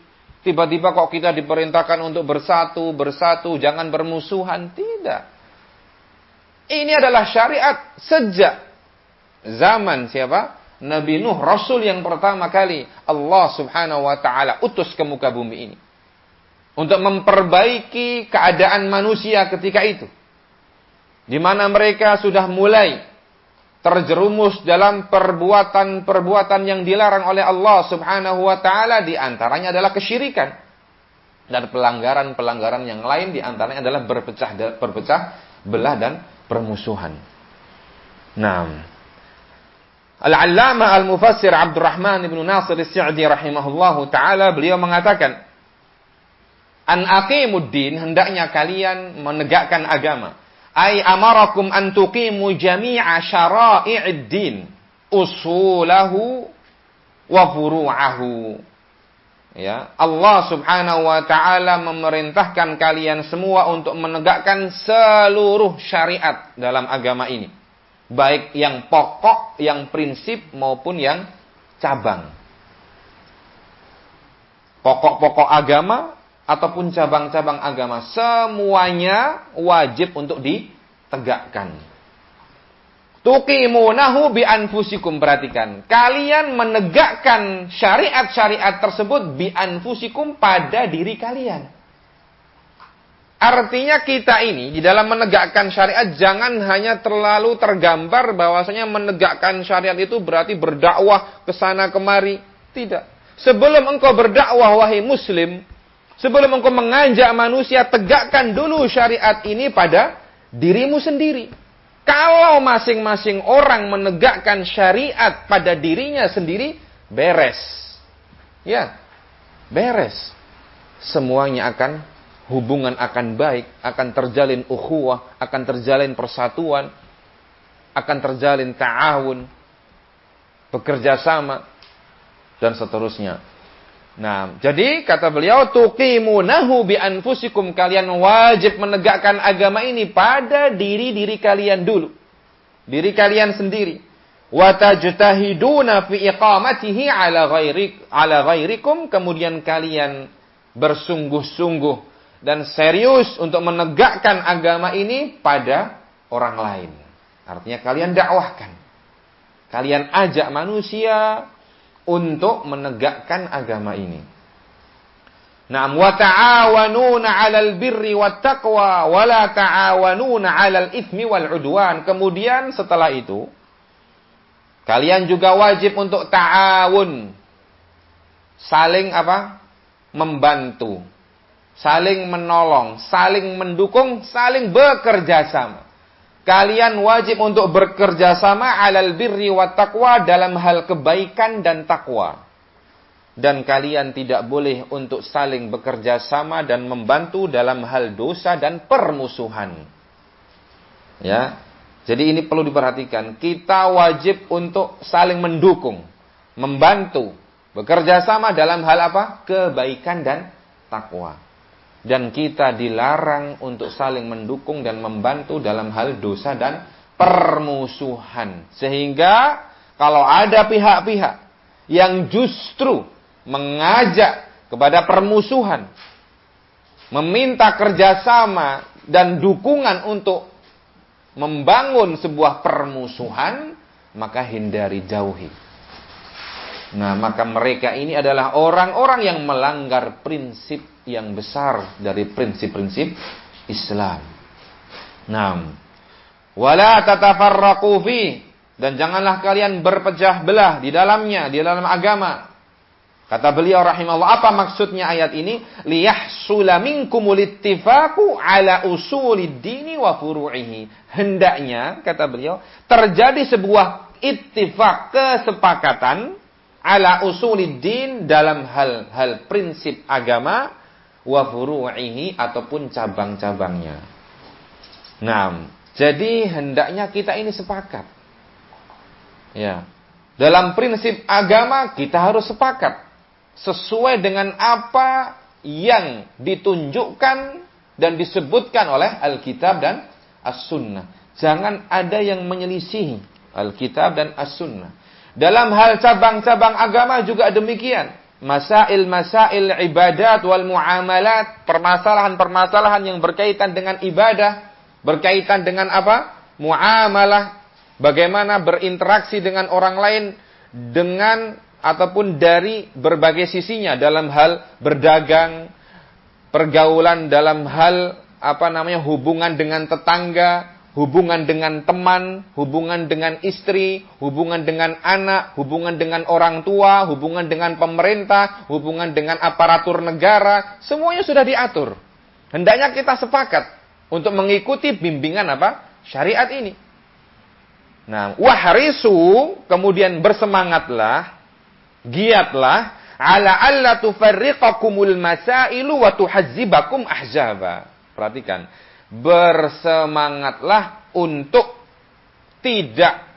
Tiba-tiba kok kita diperintahkan untuk bersatu, jangan bermusuhan. Tidak. Ini adalah syariat sejak zaman siapa? Nabi Nuh, Rasul yang pertama kali Allah Subhanahu wa Ta'ala utus ke muka bumi ini. Untuk memperbaiki keadaan manusia ketika itu. di mana mereka sudah mulai terjerumus dalam perbuatan-perbuatan yang dilarang oleh Allah Subhanahu wa taala, di antaranya adalah kesyirikan dan pelanggaran-pelanggaran yang lain, di antaranya adalah berpecah belah dan permusuhan. Nah, Al-Allamah Al-Mufassir Abdurrahman ibn Nasir As-Sa'di rahimahullahu taala, beliau mengatakan, an aqimuddin, hendaknya kalian menegakkan agama. Ai amarakum an tuqimu jami'a syara'i'id din, usulahu wa furu'ahu. Ya, Allah Subhanahu wa taala memerintahkan kalian semua untuk menegakkan seluruh syariat dalam agama ini, baik yang pokok, yang prinsip maupun yang cabang. Pokok-pokok agama ataupun cabang-cabang agama, semuanya wajib untuk ditegakkan. Tuqimunahu bi anfusikum, perhatikan. Kalian menegakkan syariat-syariat tersebut bi anfusikum, pada diri kalian. Artinya kita ini di dalam menegakkan syariat jangan hanya terlalu tergambar bahwasanya menegakkan syariat itu berarti berdakwah ke sana kemari. Tidak. Sebelum engkau berdakwah, wahai muslim, sebelum engkau mengajak manusia, tegakkan dulu syariat ini pada dirimu sendiri. Kalau masing-masing orang menegakkan syariat pada dirinya sendiri, beres. Ya, beres. Semuanya hubungan akan baik, akan terjalin ukhuwah, akan terjalin persatuan, akan terjalin ta'awun, bekerja sama, dan seterusnya. Nah, jadi kata beliau, tuqimunahu bi anfusikum, kalian wajib menegakkan agama ini pada diri-diri kalian dulu. Diri kalian sendiri. Wa tajtahiduna fi iqamatihi ala ghairikum, kemudian kalian bersungguh-sungguh dan serius untuk menegakkan agama ini pada orang lain. Artinya kalian dakwahkan. Kalian ajak manusia untuk menegakkan agama ini. Naam, wa ta'awanuna 'alal birri wat taqwa wa la ta'awanuna 'alal itsmi wal 'udwan. Kemudian setelah itu kalian juga wajib untuk ta'awun. Saling membantu, saling menolong, saling mendukung, saling bekerja sama. Kalian wajib untuk bekerja sama 'alal birri wat taqwa, dalam hal kebaikan dan takwa. Dan kalian tidak boleh untuk saling bekerja sama dan membantu dalam hal dosa dan permusuhan. Ya. Jadi ini perlu diperhatikan. Kita wajib untuk saling mendukung, membantu, bekerja sama dalam hal kebaikan dan takwa. Dan kita dilarang untuk saling mendukung dan membantu dalam hal dosa dan permusuhan. Sehingga kalau ada pihak-pihak yang justru mengajak kepada permusuhan, meminta kerjasama dan dukungan untuk membangun sebuah permusuhan, maka hindari, jauhi. Nah, maka mereka ini adalah orang-orang yang melanggar prinsip yang besar dari prinsip-prinsip Islam. Nah, wala tatafarraqu fi, dan janganlah kalian berpecah belah di dalamnya, di dalam agama. Kata beliau rahimahullah, apa maksudnya ayat ini? Liyahsula minkumul ittifaqu ala usulid dini wa furu'ihi. Hendaknya, kata beliau, terjadi sebuah ittifaq, kesepakatan ala usuliddin, dalam hal-hal prinsip agama, wa furu'ihi, ataupun cabang-cabangnya. Nah, jadi hendaknya kita ini sepakat. Ya. Dalam prinsip agama kita harus sepakat sesuai dengan apa yang ditunjukkan dan disebutkan oleh Alkitab dan As-Sunnah. Jangan ada yang menyelisihi Alkitab dan As-Sunnah. Dalam hal cabang-cabang agama juga demikian. Masail-masail ibadat wal muamalat, permasalahan-permasalahan yang berkaitan dengan ibadah, berkaitan dengan muamalah, bagaimana berinteraksi dengan orang lain dengan ataupun dari berbagai sisinya, dalam hal berdagang, pergaulan, dalam hal hubungan dengan tetangga, hubungan dengan teman, hubungan dengan istri, hubungan dengan anak, hubungan dengan orang tua, hubungan dengan pemerintah, hubungan dengan aparatur negara, semuanya sudah diatur. Hendaknya kita sepakat untuk mengikuti bimbingan apa? Syariat ini. Nah, wahrisu, kemudian bersemangatlah, giatlah, ala alla tufarriqakumul masailu wa tuhazzibakum ahzaba. Perhatikan, bersemangatlah untuk tidak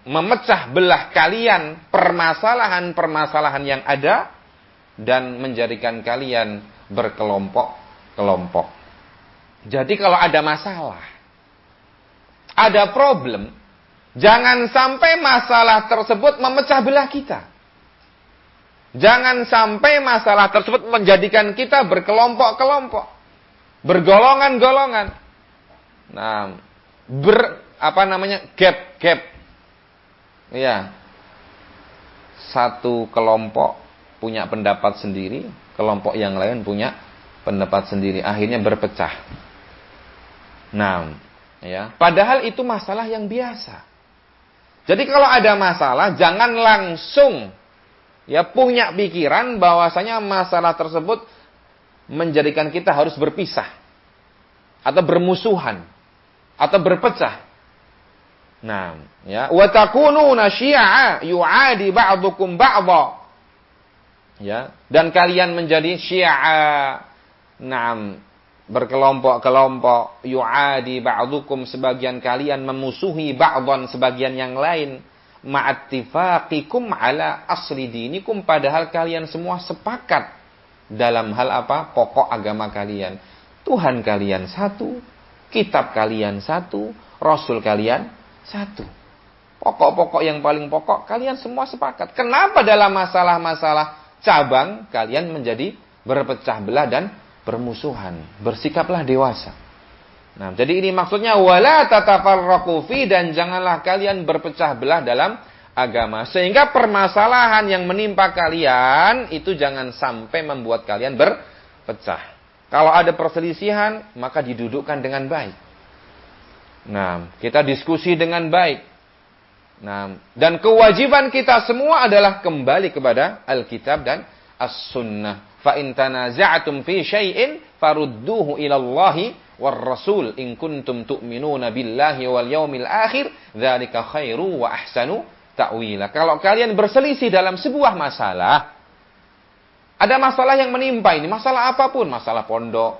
memecah belah kalian permasalahan-permasalahan yang ada dan menjadikan kalian berkelompok-kelompok. Jadi kalau ada masalah, ada problem, jangan sampai masalah tersebut memecah belah kita. Jangan sampai masalah tersebut menjadikan kita berkelompok-kelompok, bergolongan-golongan. Nah, gap. Ya. Satu kelompok punya pendapat sendiri, kelompok yang lain punya pendapat sendiri, akhirnya berpecah. Nah, ya, padahal itu masalah yang biasa. Jadi kalau ada masalah, jangan langsung punya pikiran bahwasanya masalah tersebut menjadikan kita harus berpisah atau bermusuhan atau berpecah. Nah, ya, wa takununa syi'a yu'adi ba'dukum ba'dha. Ya, dan kalian menjadi syi'a. Naam, berkelompok-kelompok, yu'adi ba'dukum, sebagian kalian memusuhi ba'dhan sebagian yang lain, ma'attifaqikum ala asli dinikum, padahal kalian semua sepakat dalam hal apa? Pokok agama kalian. Tuhan kalian satu, kitab kalian satu, rasul kalian satu. Pokok-pokok yang paling pokok kalian semua sepakat. Kenapa dalam masalah-masalah cabang kalian menjadi berpecah belah dan bermusuhan? Bersikaplah dewasa. Nah, jadi ini maksudnya wala tatafarraqu fi, dan janganlah kalian berpecah belah dalam agama sehingga permasalahan yang menimpa kalian itu jangan sampai membuat kalian berpecah. Kalau ada perselisihan, maka didudukkan dengan baik. Nah, kita diskusi dengan baik. Nah, dan kewajiban kita semua adalah kembali kepada Alkitab dan As-Sunnah. Fa in tanaza'tum fi syai'in farudduhu ila Allahi war Rasul in kuntum tu'minuna billahi wal yaumil akhir, dzalika khairu wa ahsanu ta'wila. Kalau kalian berselisih dalam sebuah masalah, ada masalah yang menimpa ini, masalah apapun, masalah pondok,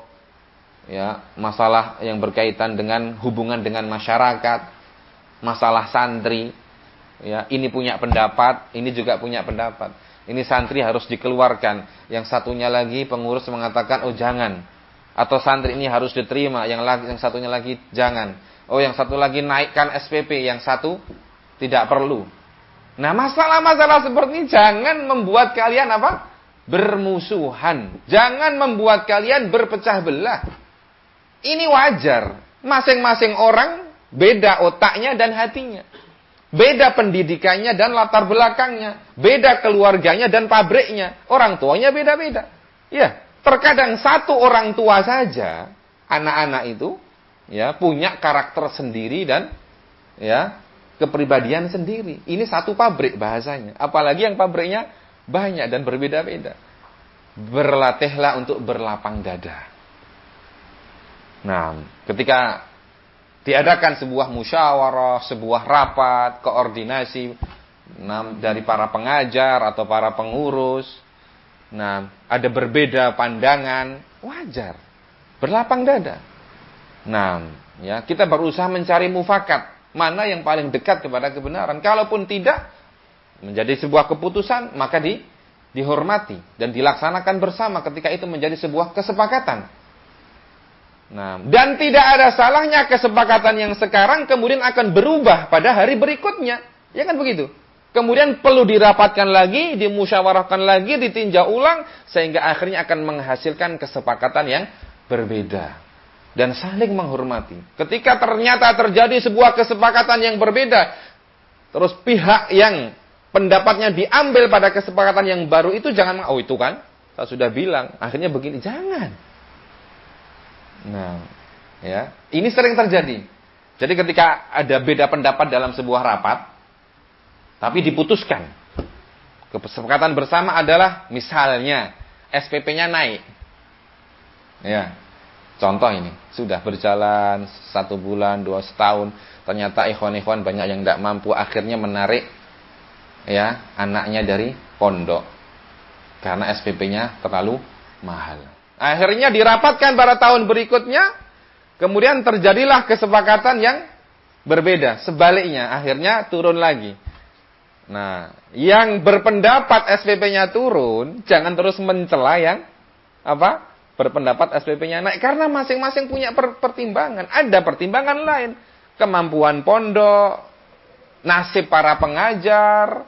ya, masalah yang berkaitan dengan hubungan dengan masyarakat, masalah santri, ya, ini punya pendapat, ini juga punya pendapat. Ini santri harus dikeluarkan, yang satunya lagi pengurus mengatakan oh jangan, atau santri ini harus diterima, yang satunya lagi jangan. Oh, yang satu lagi naikkan SPP, yang satu tidak perlu. Nah, masalah-masalah seperti ini jangan membuat kalian apa? Bermusuhan. Jangan membuat kalian berpecah belah. Ini wajar. Masing-masing orang beda otaknya dan hatinya. Beda pendidikannya dan latar belakangnya. Beda keluarganya dan pabriknya. Orang tuanya beda-beda. Ya, terkadang satu orang tua saja, anak-anak itu ya punya karakter sendiri dan ya kepribadian sendiri. Ini satu pabrik bahasanya. Apalagi yang pabriknya banyak dan berbeda-beda. Berlatihlah untuk berlapang dada. Nah, ketika diadakan sebuah musyawarah, sebuah rapat, koordinasi dari para pengajar atau para pengurus, nah, ada berbeda pandangan, wajar. Berlapang dada. Nah, ya, kita berusaha mencari mufakat, mana yang paling dekat kepada kebenaran. Kalaupun tidak menjadi sebuah keputusan, maka dihormati dan dilaksanakan bersama ketika itu menjadi sebuah kesepakatan. Nah, dan tidak ada salahnya kesepakatan yang sekarang kemudian akan berubah pada hari berikutnya. Ya kan begitu? Kemudian perlu dirapatkan lagi, dimusyawarahkan lagi, ditinjau ulang, sehingga akhirnya akan menghasilkan kesepakatan yang berbeda. Dan saling menghormati. Ketika ternyata terjadi sebuah kesepakatan yang berbeda, terus pihak yang pendapatnya diambil pada kesepakatan yang baru itu jangan, oh itu kan, saya sudah bilang, akhirnya begini, jangan. Nah, ya, ini sering terjadi. Jadi ketika ada beda pendapat dalam sebuah rapat, tapi diputuskan, kesepakatan bersama adalah misalnya SPP-nya naik. Ya, contoh ini sudah berjalan 1 bulan, 2 setahun, ternyata ikhwan-ikhwan banyak yang tidak mampu, akhirnya menarik ya anaknya dari pondok karena SPP-nya terlalu mahal. Akhirnya dirapatkan pada tahun berikutnya, kemudian terjadilah kesepakatan yang berbeda. Sebaliknya, akhirnya turun lagi. Nah, yang berpendapat SPP-nya turun, jangan terus mencela yang berpendapat SPP-nya naik. Karena masing-masing punya pertimbangan. Ada pertimbangan lain. Kemampuan pondok, nasib para pengajar,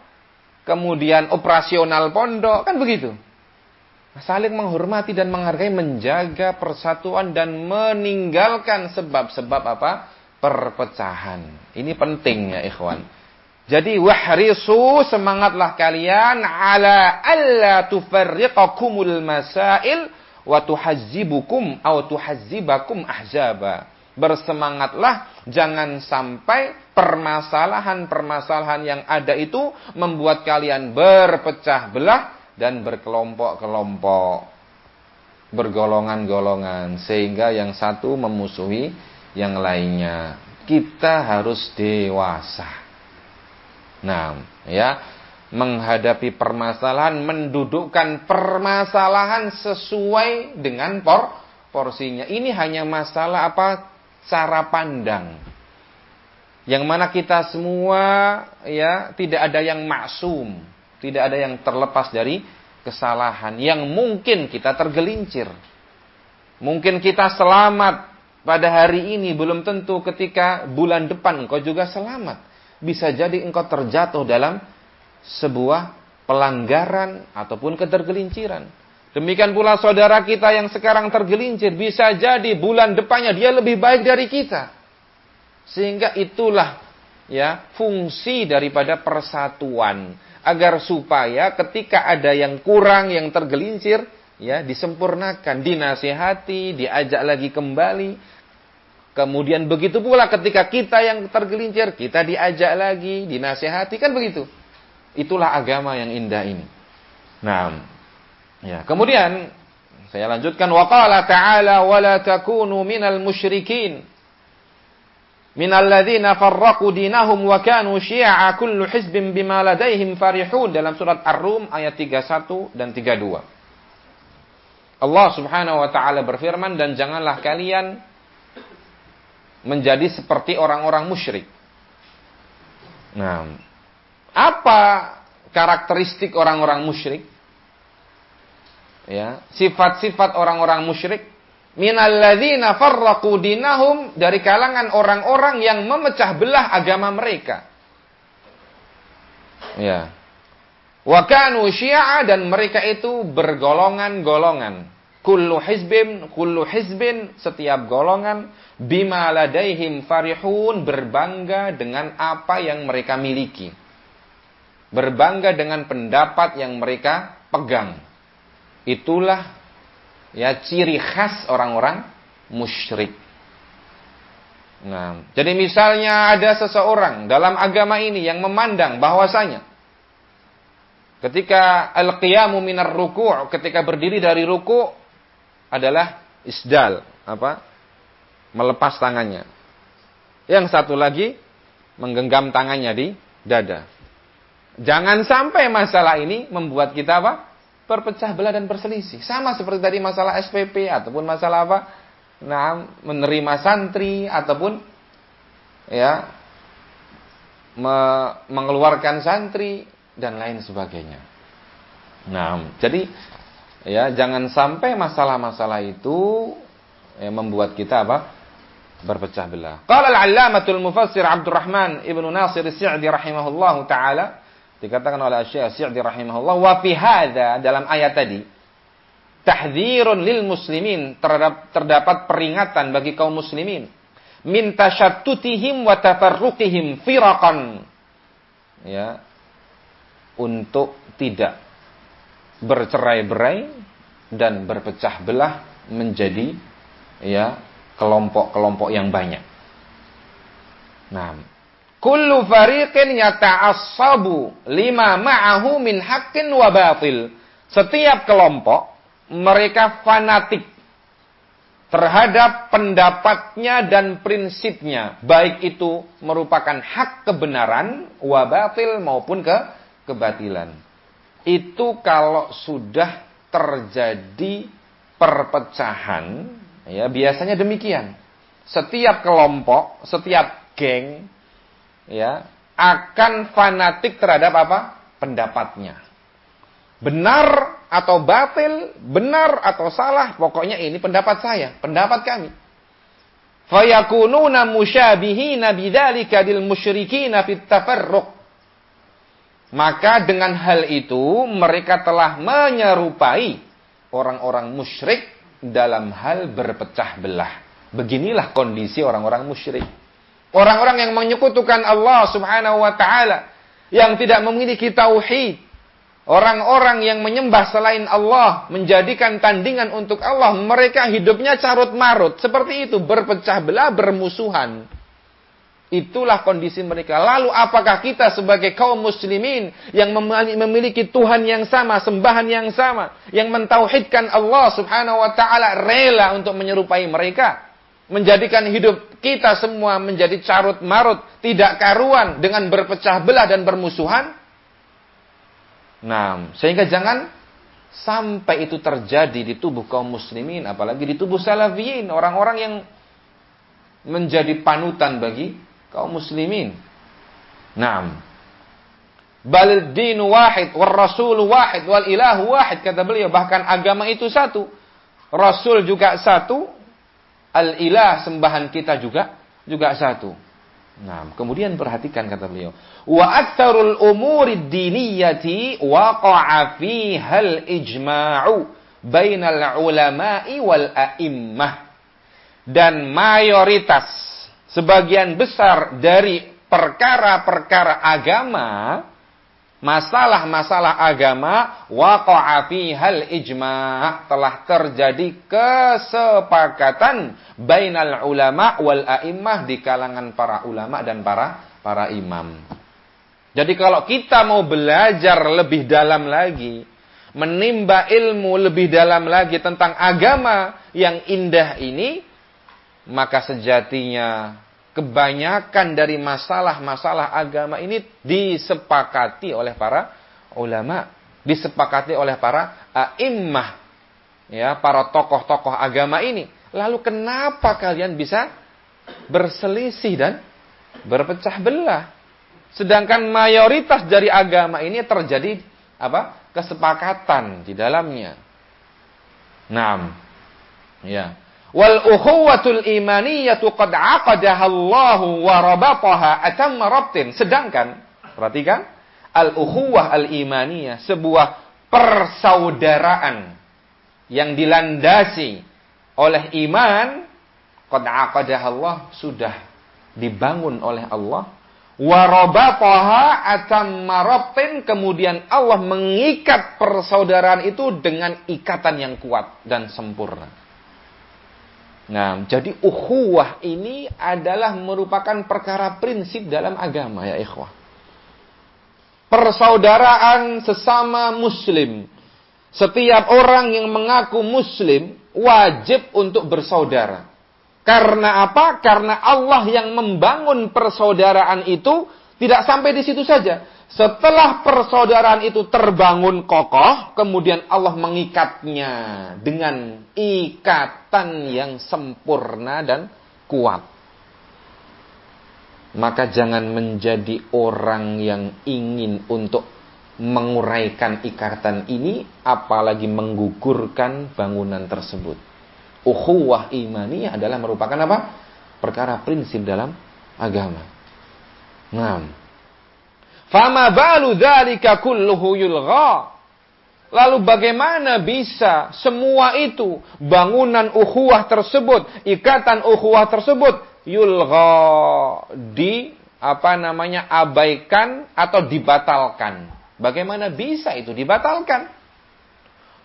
kemudian operasional pondok, kan begitu. Saling menghormati dan menghargai, menjaga persatuan dan meninggalkan sebab-sebab perpecahan. Ini penting ya ikhwan. Jadi wahrisu, semangatlah kalian ala alla tufarriqakumul masail wa tuhazzibukum aw tuhazzibakum ahzaba. Bersemangatlah, jangan sampai permasalahan-permasalahan yang ada itu membuat kalian berpecah belah dan berkelompok-kelompok, bergolongan-golongan, sehingga yang satu memusuhi yang lainnya. Kita harus dewasa. Nah, ya, menghadapi permasalahan, mendudukkan permasalahan sesuai dengan porsinya. Ini hanya masalah cara pandang. Yang mana kita semua ya tidak ada yang maksum. Tidak ada yang terlepas dari kesalahan. Yang mungkin kita tergelincir. Mungkin kita selamat pada hari ini. Belum tentu ketika bulan depan engkau juga selamat. Bisa jadi engkau terjatuh dalam sebuah pelanggaran ataupun ketergelinciran. Demikian pula saudara kita yang sekarang tergelincir. Bisa jadi bulan depannya dia lebih baik dari kita. Sehingga itulah ya fungsi daripada persatuan. Agar supaya ketika ada yang kurang, yang tergelincir, ya disempurnakan, dinasihati, diajak lagi kembali. Kemudian begitu pula ketika kita yang tergelincir, kita diajak lagi, dinasihati, kan begitu. Itulah agama yang indah ini. Nah, ya kemudian saya lanjutkan, wa qala ta'ala wa la takunu minal musyrikin minal ladzina farraqu dinahum wa kanu syi'a kullu hizbin bima ladaihim farihun, dalam surat Ar-Rum ayat 31 dan 32. Allah Subhanahu wa taala berfirman, dan janganlah kalian menjadi seperti orang-orang musyrik. Nah, apa karakteristik orang-orang musyrik? Ya, sifat-sifat orang-orang musyrik. Minal ladzina farraqu dinahum, dari kalangan orang-orang yang memecah belah agama mereka. Ya. Wa kanu syi'a, dan mereka itu bergolongan-golongan. Kullu hizbin, setiap golongan, bima ladaihim farihun, berbangga dengan apa yang mereka miliki. Berbangga dengan pendapat yang mereka pegang. Itulah ya ciri khas orang-orang musyrik. Nah, jadi misalnya ada seseorang dalam agama ini yang memandang bahwasanya ketika al-qiyamu minar ruku', ketika berdiri dari ruku' adalah isdal, melepas tangannya. Yang satu lagi menggenggam tangannya di dada. Jangan sampai masalah ini membuat kita berpecah belah dan berselisih. Sama seperti tadi masalah SPP ataupun masalah menerima santri ataupun ya mengeluarkan santri dan lain sebagainya. Nah, jadi ya jangan sampai masalah-masalah itu membuat kita berpecah belah. Qala al-'allamatul mufassir Abdurrahman ibnu Nasir as-Sa'di rahimahullahu taala, dikatakan oleh Syekh Sa'di rahimahullah, wa fi hadza, dalam ayat tadi, tahdzirun lil muslimin, terdapat peringatan bagi kaum muslimin, min tashattutihim wa tafarruqihim firaqan, ya, untuk tidak bercerai-berai dan berpecah belah menjadi ya kelompok-kelompok yang banyak. Nah, kullu fariqin yata'assabu lima ma'ahu min haqqin wa batil. Setiap kelompok mereka fanatik terhadap pendapatnya dan prinsipnya, baik itu merupakan hak kebenaran wa batil maupun kebatilan. Itu kalau sudah terjadi perpecahan, ya biasanya demikian. Setiap kelompok, setiap geng, ya akan fanatik terhadap apa? Pendapatnya. Benar atau batil, benar atau salah, pokoknya ini pendapat saya, pendapat kami. Fayakununa musyabihina bidzalika lil musyrikina fit tafarruq. Maka dengan hal itu mereka telah menyerupai orang-orang musyrik dalam hal berpecah belah. Beginilah kondisi orang-orang musyrik. Orang-orang yang menyekutukan Allah Subhanahu wa taala, yang tidak memiliki tauhid. Orang-orang yang menyembah selain Allah, menjadikan tandingan untuk Allah, mereka hidupnya carut-marut. Seperti itu, berpecah belah, bermusuhan. Itulah kondisi mereka. Lalu apakah kita sebagai kaum muslimin yang memiliki Tuhan yang sama, sembahan yang sama, yang mentauhidkan Allah Subhanahu wa taala, rela untuk menyerupai mereka? Menjadikan hidup kita semua menjadi carut-marut, tidak karuan dengan berpecah belah dan bermusuhan? Nah, sehingga jangan sampai itu terjadi di tubuh kaum muslimin, apalagi di tubuh salafiyin, orang-orang yang menjadi panutan bagi kaum muslimin. Naam. Bal dinu wahid, wal rasul wahid, wal ilahu wahid, kata beliau. Bahkan agama itu satu, rasul juga satu, al ilah sembahan kita juga satu. Nah, kemudian perhatikan kata beliau, wa aktsarul umuri diniyati waqa'a fihal ijma'u bainal ulama'i wal a'immah. Dan mayoritas, sebagian besar dari perkara-perkara agama, masalah-masalah agama, waqa'a fihal ijma', telah terjadi kesepakatan bainal ulama wal a'immah, di kalangan para ulama dan para imam. Jadi kalau kita mau belajar lebih dalam lagi, menimba ilmu lebih dalam lagi tentang agama yang indah ini, maka sejatinya kebanyakan dari masalah-masalah agama ini disepakati oleh para ulama, disepakati oleh para a'immah, ya, para tokoh-tokoh agama ini. Lalu kenapa kalian bisa berselisih dan berpecah belah? Sedangkan mayoritas dari agama ini terjadi apa? Kesepakatan di dalamnya. Naam. Ya. Wal ukhuwatul imaniyatu qad aqadaha Allahu wa rabataha atamma rabtin. Sedangkan, perhatikan, al ukhuwah al imaniyah, sebuah persaudaraan yang dilandasi oleh iman, qad aqadaha Allah, sudah dibangun oleh Allah, wa rabataha atamma rabtin, kemudian Allah mengikat persaudaraan itu dengan ikatan yang kuat dan sempurna. Nah, jadi ukhuwah ini adalah merupakan perkara prinsip dalam agama, ya ikhwah. Persaudaraan sesama muslim. Setiap orang yang mengaku muslim wajib untuk bersaudara. Karena apa? Karena Allah yang membangun persaudaraan itu tidak sampai di situ saja. Setelah persaudaraan itu terbangun kokoh, kemudian Allah mengikatnya dengan ikatan yang sempurna dan kuat. Maka jangan menjadi orang yang ingin untuk menguraikan ikatan ini, apalagi menggugurkan bangunan tersebut. Ukhuwah imaniyah adalah merupakan apa? Perkara prinsip dalam agama. Nah, fama balu dzalika kulluhu yulgha. Lalu bagaimana bisa semua itu, bangunan ukhuwah tersebut, ikatan ukhuwah tersebut, yulgha, abaikan atau dibatalkan? Bagaimana bisa itu dibatalkan?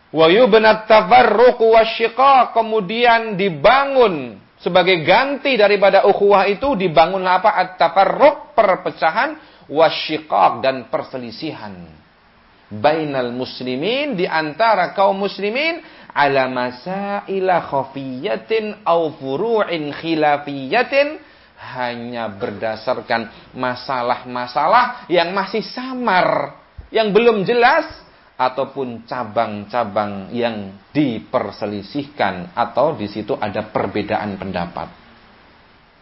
Wa yubnat tafarruq wasyiqaq, kemudian dibangun Sebagai ganti daripada ukhuwah itu dibangunlah apa? At-tafarruq, perpecahan, wasyiqaq, dan perselisihan. Bainal muslimin, di antara kaum muslimin, ala masaila khafiyatin au furu'in khilafiyatin, hanya berdasarkan masalah-masalah yang masih samar, yang belum jelas, ataupun cabang-cabang yang diperselisihkan atau di situ ada perbedaan pendapat.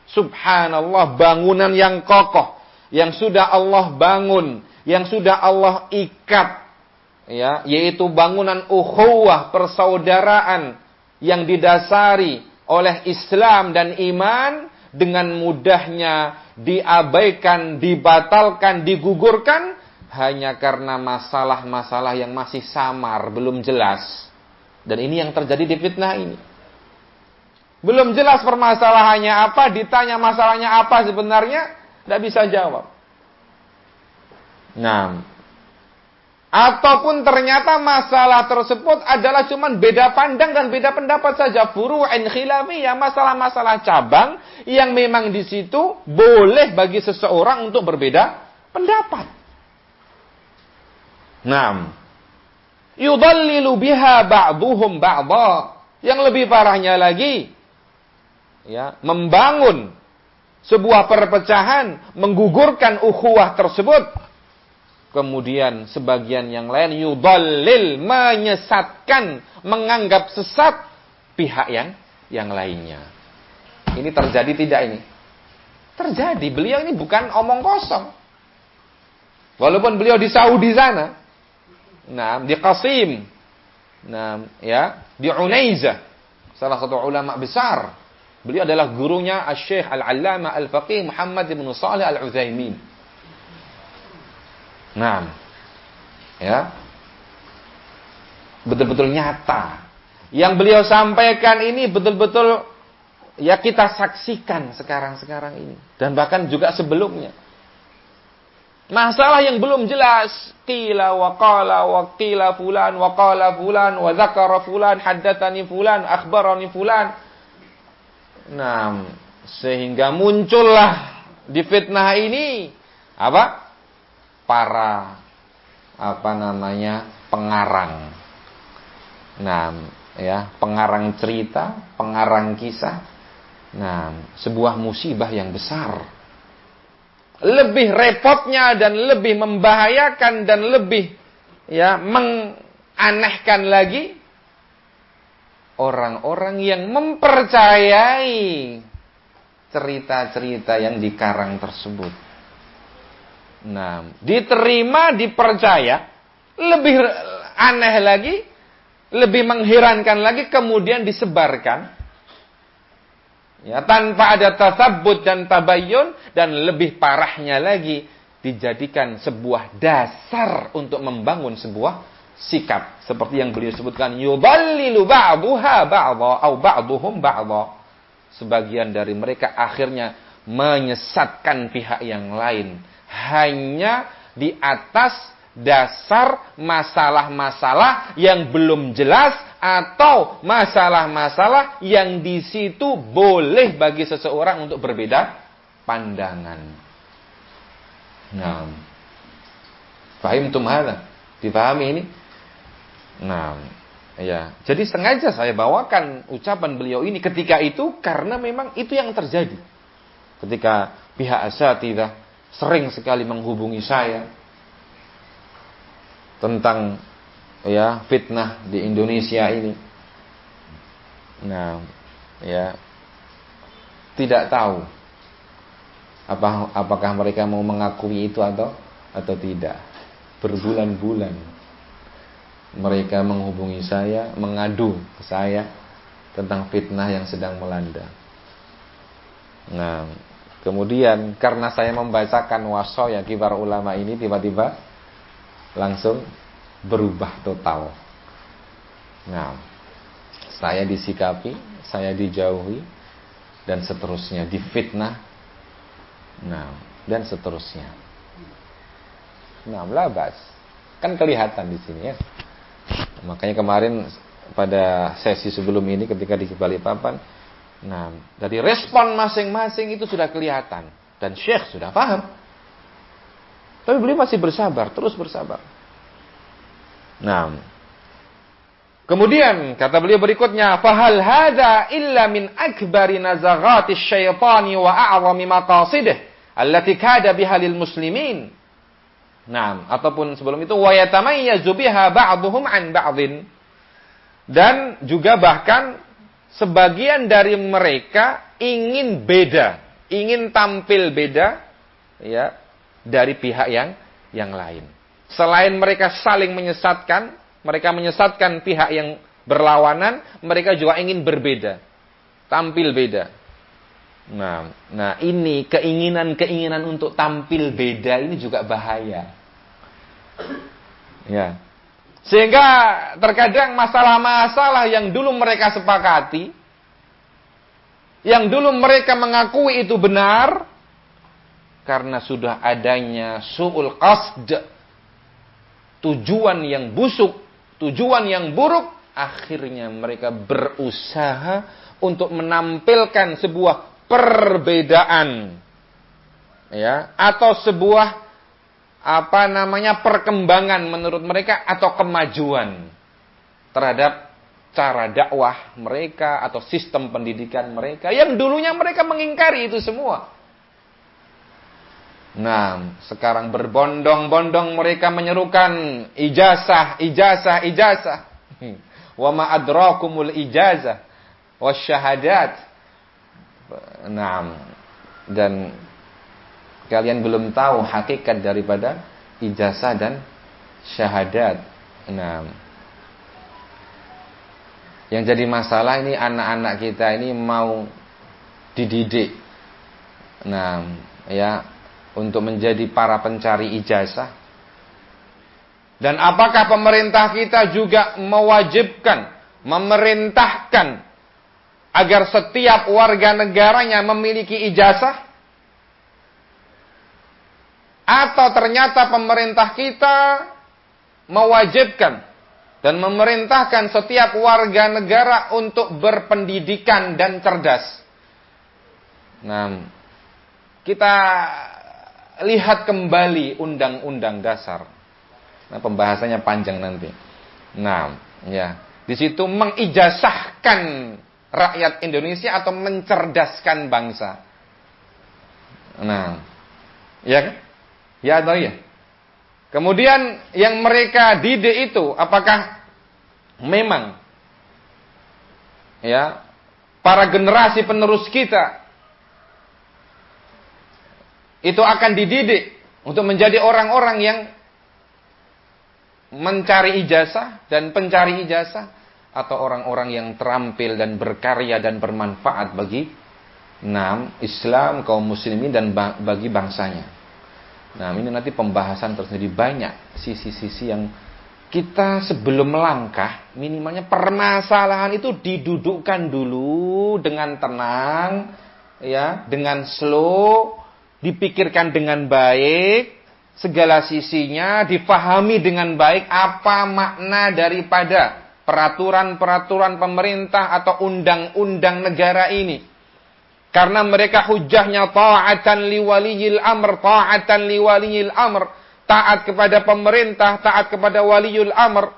Subhanallah, bangunan yang kokoh yang sudah Allah bangun, yang sudah Allah ikat, ya, yaitu bangunan ukhuwah, persaudaraan yang didasari oleh Islam dan iman, dengan mudahnya diabaikan, dibatalkan, digugurkan hanya karena masalah-masalah yang masih samar, belum jelas. Dan ini yang terjadi di fitnah ini. Belum jelas permasalahannya apa, ditanya masalahnya apa sebenarnya, tidak bisa jawab. Nah, ataupun ternyata masalah tersebut adalah cuma beda pandang dan beda pendapat saja. Furu'in khilafiyah, masalah-masalah cabang yang memang di situ boleh bagi seseorang untuk berbeda pendapat. Naam. Yudallilu biha ba'duhum ba'dha. Yang lebih parahnya lagi, ya, membangun sebuah perpecahan, menggugurkan ukhuwah tersebut. Kemudian sebagian yang lain yudallil, menyesatkan, menganggap sesat pihak yang lainnya. Ini terjadi tidak ini? Terjadi. Beliau ini bukan omong kosong. Walaupun beliau di Saudi sana, nah, di Qasim, nah, ya, di Unaizah, salah satu ulama besar. Beliau adalah gurunya Asy-Syaikh Al-Allamah Al-Faqih Muhammad bin Shalih Al-Utsaimin. Nah, ya, betul-betul nyata. Yang beliau sampaikan ini betul-betul ya kita saksikan sekarang-sekarang ini. Dan bahkan juga sebelumnya. Masalah yang belum jelas. Qila wa qila fulan wa qala fulan wa dzakara fulan haddatsani fulan akhbarani fulan. Nah, sehingga muncullah di fitnah ini apa? Para pengarang. Nah, ya, pengarang cerita, pengarang kisah. Nah, sebuah musibah yang besar. Lebih repotnya dan lebih membahayakan dan lebih ya menganehkan lagi, orang-orang yang mempercayai cerita-cerita yang dikarang tersebut. Nah, diterima, dipercaya, lebih aneh lagi, lebih mengherankan lagi, kemudian disebarkan. Ya, tanpa ada tasabbut dan tabayyun, dan lebih parahnya lagi dijadikan sebuah dasar untuk membangun sebuah sikap seperti yang beliau sebutkan, yudallilu ba'duha ba'dha au ba'duhum ba'dha. Sebagian dari mereka akhirnya menyesatkan pihak yang lain hanya di atas dasar masalah-masalah yang belum jelas atau masalah-masalah yang di situ boleh bagi seseorang untuk berbeda pandangan. Nah, fahimtum hadza? Dipahami ini? Nah, ya. Jadi sengaja saya bawakan ucapan beliau ini ketika itu karena memang itu yang terjadi. Ketika pihak asatidzah sering sekali menghubungi saya tentang ya fitnah di Indonesia ini. Nah, ya, tidak tahu apakah mereka mau mengakui itu atau tidak. Berbulan-bulan mereka menghubungi saya, mengadu ke saya tentang fitnah yang sedang melanda. Nah, kemudian karena saya membacakan wasaya kibar ulama ini, tiba-tiba langsung berubah total. Nah, saya disikapi, saya dijauhi, dan seterusnya, difitnah. Nah, dan seterusnya. Nah, labas. Kan kelihatan di sini ya. Makanya kemarin pada sesi sebelum ini ketika di Balikpapan, Nah, dari respon masing-masing itu sudah kelihatan. Dan Syekh sudah paham. Tapi beliau masih bersabar, terus bersabar. Nah, kemudian kata beliau berikutnya, "Fahal hadza illa min akbari nazaghati syaitani wa a'zami maqasidih allati kada biha lil muslimin." Nah, ataupun sebelum itu, "Wa yatamayyazu biha ba'dhum 'an ba'dhin." Dan juga bahkan sebagian dari mereka ingin beda, ingin tampil beda ya dari pihak yang lain. Selain mereka saling menyesatkan, mereka menyesatkan pihak yang berlawanan, mereka juga ingin berbeda, tampil beda. Nah ini keinginan untuk tampil beda ini juga bahaya. Ya. Sehingga terkadang masalah-masalah yang dulu mereka sepakati, yang dulu mereka mengakui itu benar, karena sudah adanya su'ul qasd, tujuan yang busuk, tujuan yang buruk, akhirnya mereka berusaha untuk menampilkan sebuah perbedaan, ya, atau sebuah perkembangan menurut mereka atau kemajuan terhadap cara dakwah mereka atau sistem pendidikan mereka yang dulunya mereka mengingkari itu semua. Nah, sekarang berbondong-bondong mereka menyerukan ijazah. Wa ma adrakumul ijazah wasyahadat. Nah, dan kalian belum tahu hakikat daripada ijazah dan syahadat. Nah, yang jadi masalah ini anak-anak kita ini mau dididik. Nah, ya, untuk menjadi para pencari ijazah. Dan apakah pemerintah kita juga mewajibkan, memerintahkan agar setiap warga negaranya memiliki ijazah? Atau ternyata pemerintah kita mewajibkan dan memerintahkan setiap warga negara untuk berpendidikan dan cerdas? Nah, kita lihat kembali Undang-Undang Dasar. Nah, pembahasannya panjang nanti. Nah, ya, di situ mengijazahkan rakyat Indonesia atau mencerdaskan bangsa. Nah, ya kan? Ya atau ya? Kemudian yang mereka didik itu apakah memang ya para generasi penerus kita itu akan dididik untuk menjadi orang-orang yang mencari ijazah dan pencari ijazah, atau orang-orang yang terampil dan berkarya dan bermanfaat bagi Islam, kaum muslimin dan bagi bangsanya. Nah, ini nanti pembahasan tersendiri, banyak sisi-sisi yang kita sebelum melangkah, minimalnya permasalahan itu didudukkan dulu dengan tenang, ya, dengan slow, dipikirkan dengan baik, segala sisinya difahami dengan baik apa makna daripada peraturan-peraturan pemerintah atau undang-undang negara ini. Karena mereka hujahnya ta'atan liwaliyil amr, ta'atan liwaliyil amr, taat kepada pemerintah, taat kepada waliyul amr.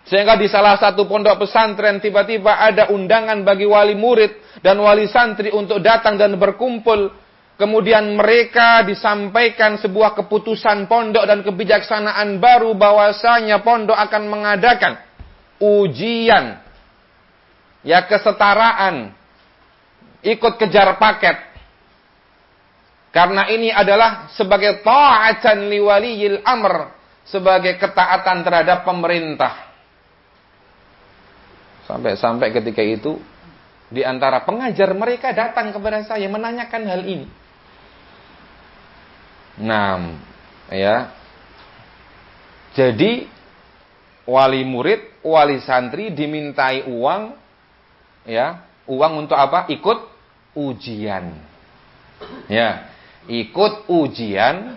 Sehingga di salah satu pondok pesantren tiba-tiba ada undangan bagi wali murid dan wali santri untuk datang dan berkumpul. Kemudian mereka disampaikan sebuah keputusan pondok dan kebijaksanaan baru bahwasanya pondok akan mengadakan ujian, ya, kesetaraan, ikut kejar paket. Karena ini adalah sebagai ta'atan liwaliyil amr, sebagai ketaatan terhadap pemerintah. Sampai-sampai ketika itu di antara pengajar mereka datang kepada saya menanyakan hal ini. Nah, ya. Jadi wali murid, wali santri dimintai uang, ya, uang untuk apa? Ikut ujian. Ya, ikut ujian,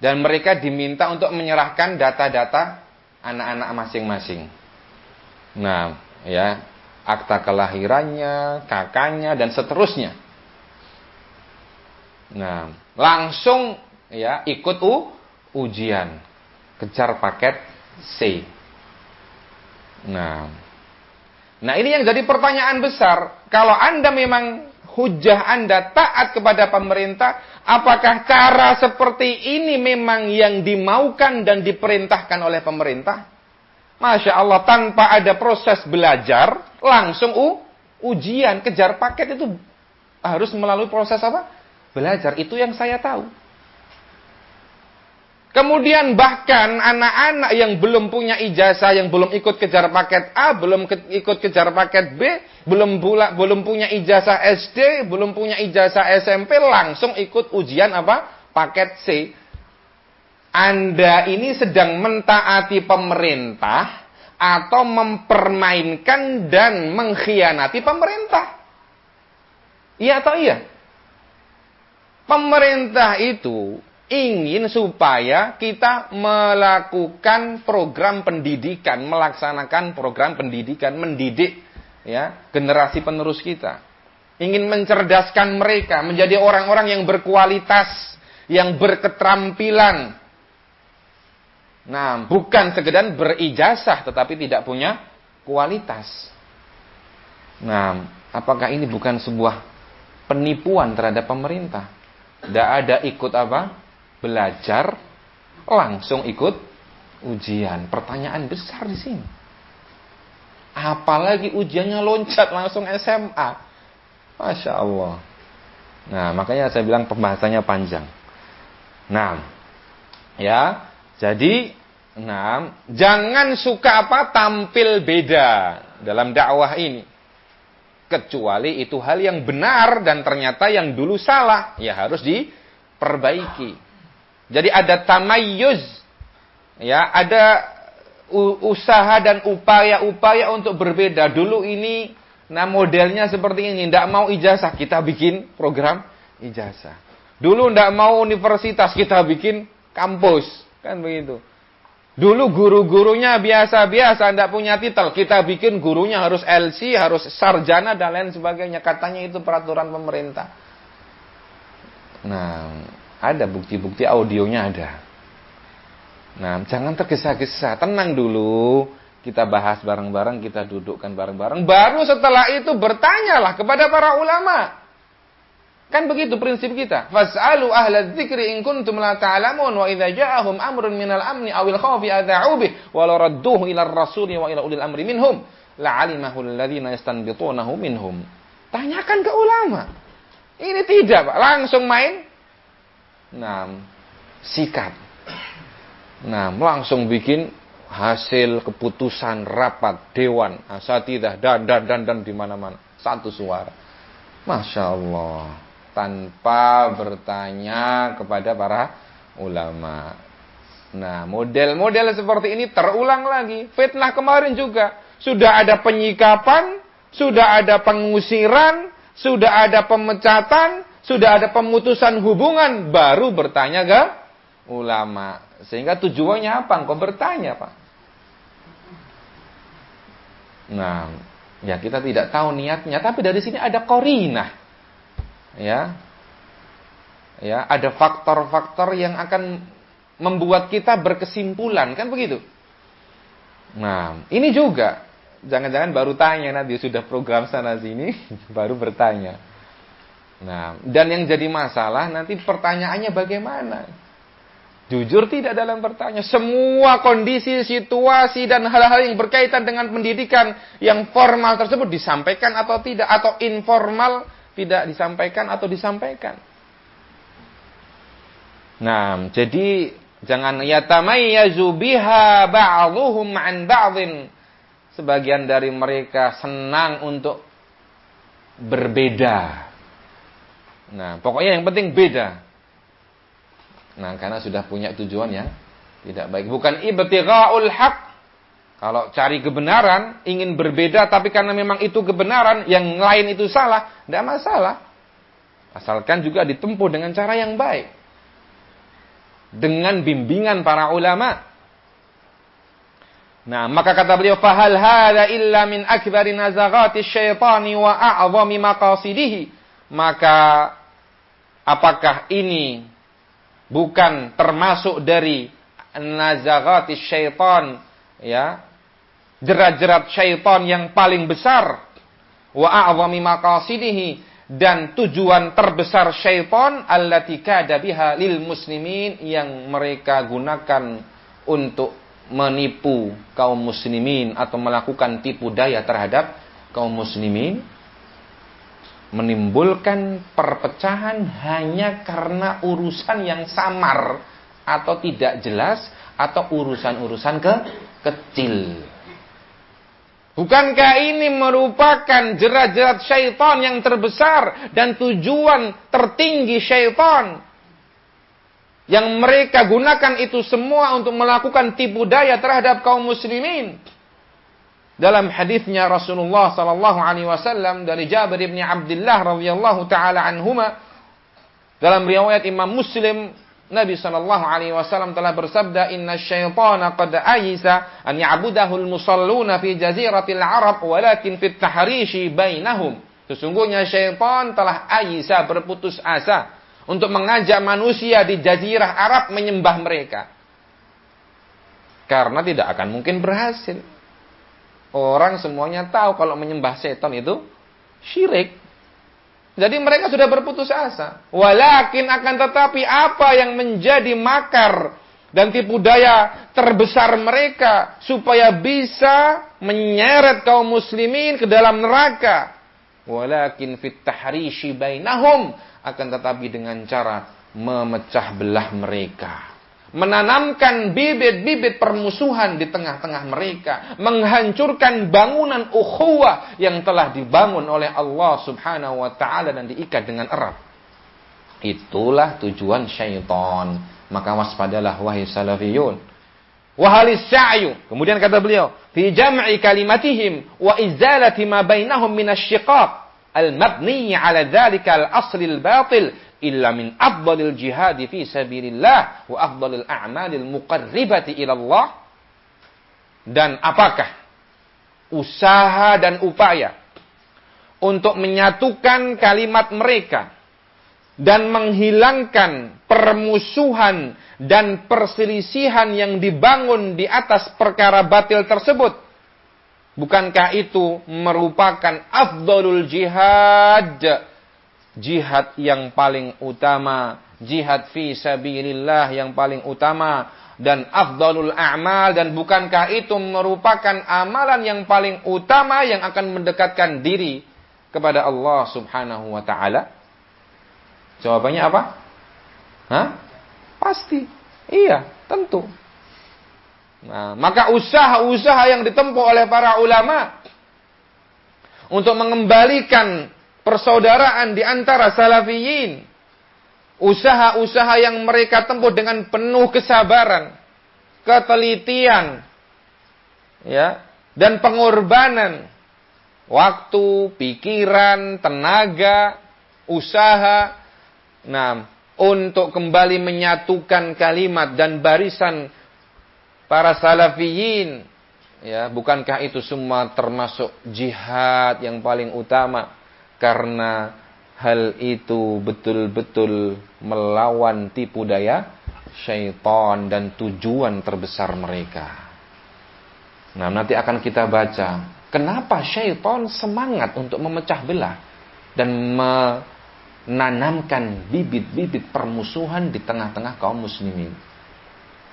dan mereka diminta untuk menyerahkan data-data anak-anak masing-masing. Nah, ya. akta kelahirannya, kakaknya, dan seterusnya. Nah, langsung ya ikut ujian, kejar paket C. Nah ini yang jadi pertanyaan besar. Kalau Anda memang hujah Anda taat kepada pemerintah, apakah cara seperti ini memang yang dimaukan dan diperintahkan oleh pemerintah? Masya Allah, tanpa ada proses belajar, langsung ujian, kejar paket itu harus melalui proses apa? Belajar, itu yang saya tahu. Kemudian bahkan anak-anak yang belum punya ijazah, yang belum ikut kejar paket A, belum ikut kejar paket B, belum punya ijazah SD, belum punya ijazah SMP, langsung ikut ujian apa? Paket C. Anda ini sedang mentaati pemerintah atau mempermainkan dan mengkhianati pemerintah. Iya atau iya? Pemerintah itu ingin supaya kita melakukan program pendidikan, melaksanakan program pendidikan, mendidik ya generasi penerus kita. Ingin mencerdaskan mereka menjadi orang-orang yang berkualitas, yang berketerampilan. Nah, bukan sekedar berijazah tetapi tidak punya kualitas. Nah, apakah ini bukan sebuah penipuan terhadap pemerintah? Tidak ada ikut apa? Belajar, langsung ikut ujian. Pertanyaan besar di sini. Apalagi ujiannya loncat langsung SMA. Masya Allah. Nah, makanya saya bilang pembahasannya panjang. Nah, ya, jadi, jangan suka apa? Tampil beda dalam dakwah ini. Kecuali itu hal yang benar dan ternyata yang dulu salah, ya harus diperbaiki. Jadi ada tamayyuz, ya, ada usaha dan upaya-upaya untuk berbeda. Dulu ini, modelnya seperti ini, tidak mau ijazah, kita bikin program ijazah. Dulu tidak mau universitas, kita bikin kampus, kan begitu. Dulu guru-gurunya biasa-biasa, tidak punya titel, kita bikin gurunya harus LC, harus sarjana dan lain sebagainya. Katanya itu peraturan pemerintah. Nah, ada bukti-bukti audionya ada. Nah, jangan tergesa-gesa, tenang dulu. Kita bahas bareng-bareng, kita dudukkan bareng-bareng. Baru setelah itu bertanyalah kepada para ulama. Kan begitu prinsip kita. Fas'alu ahla dzikri in kuntum la ta'lamun wa idza ja'ahum amrun minal amni awil khawfi adha'u bih wa la radduhu ila ar-rasuli wa ila ulil amri minhum la'alimahu alladhina yastanbitunahu minhum. Tanyakan ke ulama. Ini tidak, Pak. Langsung main. Sikat. Langsung bikin hasil keputusan rapat dewan asatidzah dan di mana-mana satu suara. Masya Allah, tanpa bertanya kepada para ulama. Nah, model-model seperti ini terulang lagi. Fitnah kemarin juga sudah ada penyikapan, sudah ada pengusiran, sudah ada pemecatan, sudah ada pemutusan hubungan, baru bertanya ke ulama. Sehingga tujuannya apa? Engkau bertanya, Pak. Nah, ya kita tidak tahu niatnya, tapi dari sini ada qarinah. Ya, ada faktor-faktor yang akan membuat kita berkesimpulan, kan begitu? Nah, ini juga jangan-jangan baru tanya nanti sudah program sana sini baru bertanya. Nah, dan yang jadi masalah nanti pertanyaannya bagaimana? Jujur tidak dalam bertanya. Semua kondisi, situasi, dan hal-hal yang berkaitan dengan pendidikan yang formal tersebut disampaikan atau tidak, atau informal tidak disampaikan atau disampaikan. Nah, jadi jangan yatamayyazu biha ba'dhuhum 'an ba'dhin. Sebagian dari mereka senang untuk berbeda. Nah, pokoknya yang penting beda. Nah, karena sudah punya tujuan yang tidak baik. Bukan ibtigha'ul haq. Kalau cari kebenaran, ingin berbeda, tapi karena memang itu kebenaran, yang lain itu salah, tidak masalah. Asalkan juga ditempuh dengan cara yang baik. Dengan bimbingan para ulama. Nah, maka kata beliau, fahal hadza illa min akbari nazaghati syaitani wa a'zami maqasidihi. Maka apakah ini bukan termasuk dari nazaghati syaitan, ya, jerat-jerat syaitan yang paling besar, wa a'zami maqasidihi, dan tujuan terbesar syaitan allati kada biha lil muslimin, yang mereka gunakan untuk menipu kaum muslimin atau melakukan tipu daya terhadap kaum muslimin, menimbulkan perpecahan hanya karena urusan yang samar atau tidak jelas atau urusan-urusan kecil. Bukankah ini merupakan jerat-jerat syaitan yang terbesar dan tujuan tertinggi syaitan, yang mereka gunakan itu semua untuk melakukan tipu daya terhadap kaum muslimin? Dalam hadisnya Rasulullah sallallahu alaihi wasallam dari Jabir bin Abdullah radhiyallahu taala anhuma, dalam riwayat Imam Muslim, Nabi sallallahu alaihi wasallam telah bersabda, "Inna syaitana qad ayisa an ya'budahu al-musalluna fi jaziratil Arab walakin fit tahrishi bainahum." Sesungguhnya syaitan telah ayisa, berputus asa, untuk mengajak manusia di jazirah Arab menyembah mereka. Karena tidak akan mungkin berhasil. Orang semuanya tahu kalau menyembah setan itu syirik. Jadi mereka sudah berputus asa. Walakin akan tetapi apa yang menjadi makar dan tipu daya terbesar mereka supaya bisa menyeret kaum muslimin ke dalam neraka. Walakin fit tahrishi bainahum, akan tetapi dengan cara memecah belah mereka, menanamkan bibit-bibit permusuhan di tengah-tengah mereka, menghancurkan bangunan ukhuwah yang telah dibangun oleh Allah Subhanahu wa taala dan diikat dengan erat. Itulah tujuan syaitan. Maka waspadalah wahai salafiyun. Wahalis sa'yu. Kemudian kata beliau, fi jam'i kalimatihim wa izalati ma bainahum minasyiqaq al-mabni 'ala dzalika al-asli al-batil illa min afdalil jihad fi sabilillah wa afdalil a'malil muqarribati ila Allah. Dan apakah usaha dan upaya untuk menyatukan kalimat mereka dan menghilangkan permusuhan dan perselisihan yang dibangun di atas perkara batil tersebut, bukankah itu merupakan afdalul jihad, jihad yang paling utama, jihad fi sabilillah yang paling utama, dan afdalul a'mal, dan bukankah itu merupakan amalan yang paling utama yang akan mendekatkan diri kepada Allah Subhanahu wa taala? Jawabannya apa? Hah? Pasti. Iya, tentu. Nah, maka usaha-usaha yang ditempuh oleh para ulama untuk mengembalikan persaudaraan di antara salafiyin, usaha-usaha yang mereka tempuh dengan penuh kesabaran, ketelitian, ya, dan pengorbanan waktu, pikiran, tenaga, usaha, nah, untuk kembali menyatukan kalimat dan barisan para salafiyin, ya, bukankah itu semua termasuk jihad yang paling utama? Karena hal itu betul-betul melawan tipu daya syaitan dan tujuan terbesar mereka. Nah, nanti akan kita baca kenapa syaitan semangat untuk memecah belah dan menanamkan bibit-bibit permusuhan di tengah-tengah kaum muslimin.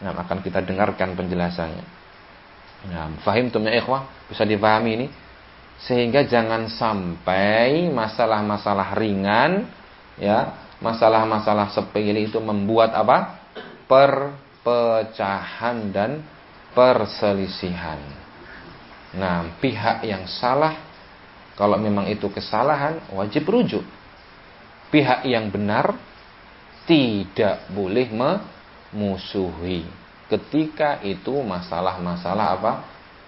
Nah, akan kita dengarkan penjelasannya. Nah, fahimtum ya ikhwah? Bisa dipahami ini? Sehingga jangan sampai masalah-masalah ringan, ya, masalah-masalah sepele itu membuat apa? Perpecahan dan perselisihan. Nah, pihak yang salah, kalau memang itu kesalahan, wajib rujuk. Pihak yang benar tidak boleh memusuhi ketika itu masalah-masalah apa?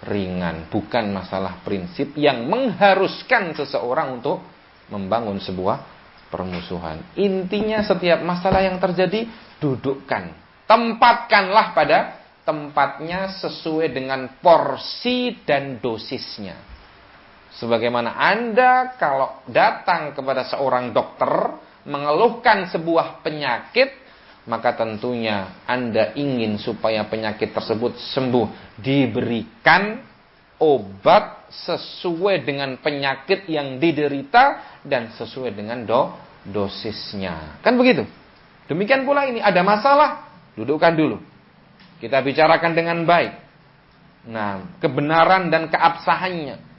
Ringan, bukan masalah prinsip yang mengharuskan seseorang untuk membangun sebuah permusuhan. Intinya setiap masalah yang terjadi, dudukkan, tempatkanlah pada tempatnya sesuai dengan porsi dan dosisnya. Sebagaimana Anda kalau datang kepada seorang dokter mengeluhkan sebuah penyakit, maka tentunya Anda ingin supaya penyakit tersebut sembuh, diberikan obat sesuai dengan penyakit yang diderita dan sesuai dengan dosisnya. Kan begitu? Demikian pula ini, ada masalah, dudukkan dulu. Kita bicarakan dengan baik. Nah, kebenaran dan keabsahannya.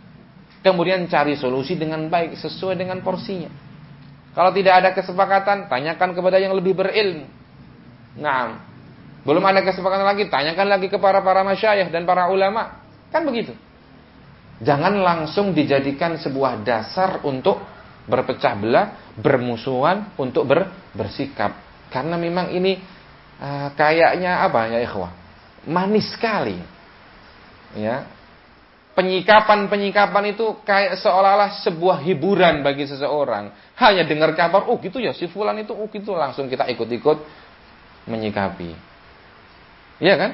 Kemudian cari solusi dengan baik, sesuai dengan porsinya. Kalau tidak ada kesepakatan, tanyakan kepada yang lebih berilmu. Nah, belum ada kesepakatan lagi, tanyakan lagi kepada para masyayikh dan para ulama. Kan begitu. Jangan langsung dijadikan sebuah dasar untuk berpecah belah, bermusuhan, untuk bersikap. Karena memang ini kayaknya apa ya ikhwah? Manis sekali. Ya. Penyikapan itu kayak seolah-olah sebuah hiburan bagi seseorang. Hanya dengar kabar, oh gitu ya, si fulan itu, oh gitu, langsung kita ikut-ikut menyikapi. Iya kan?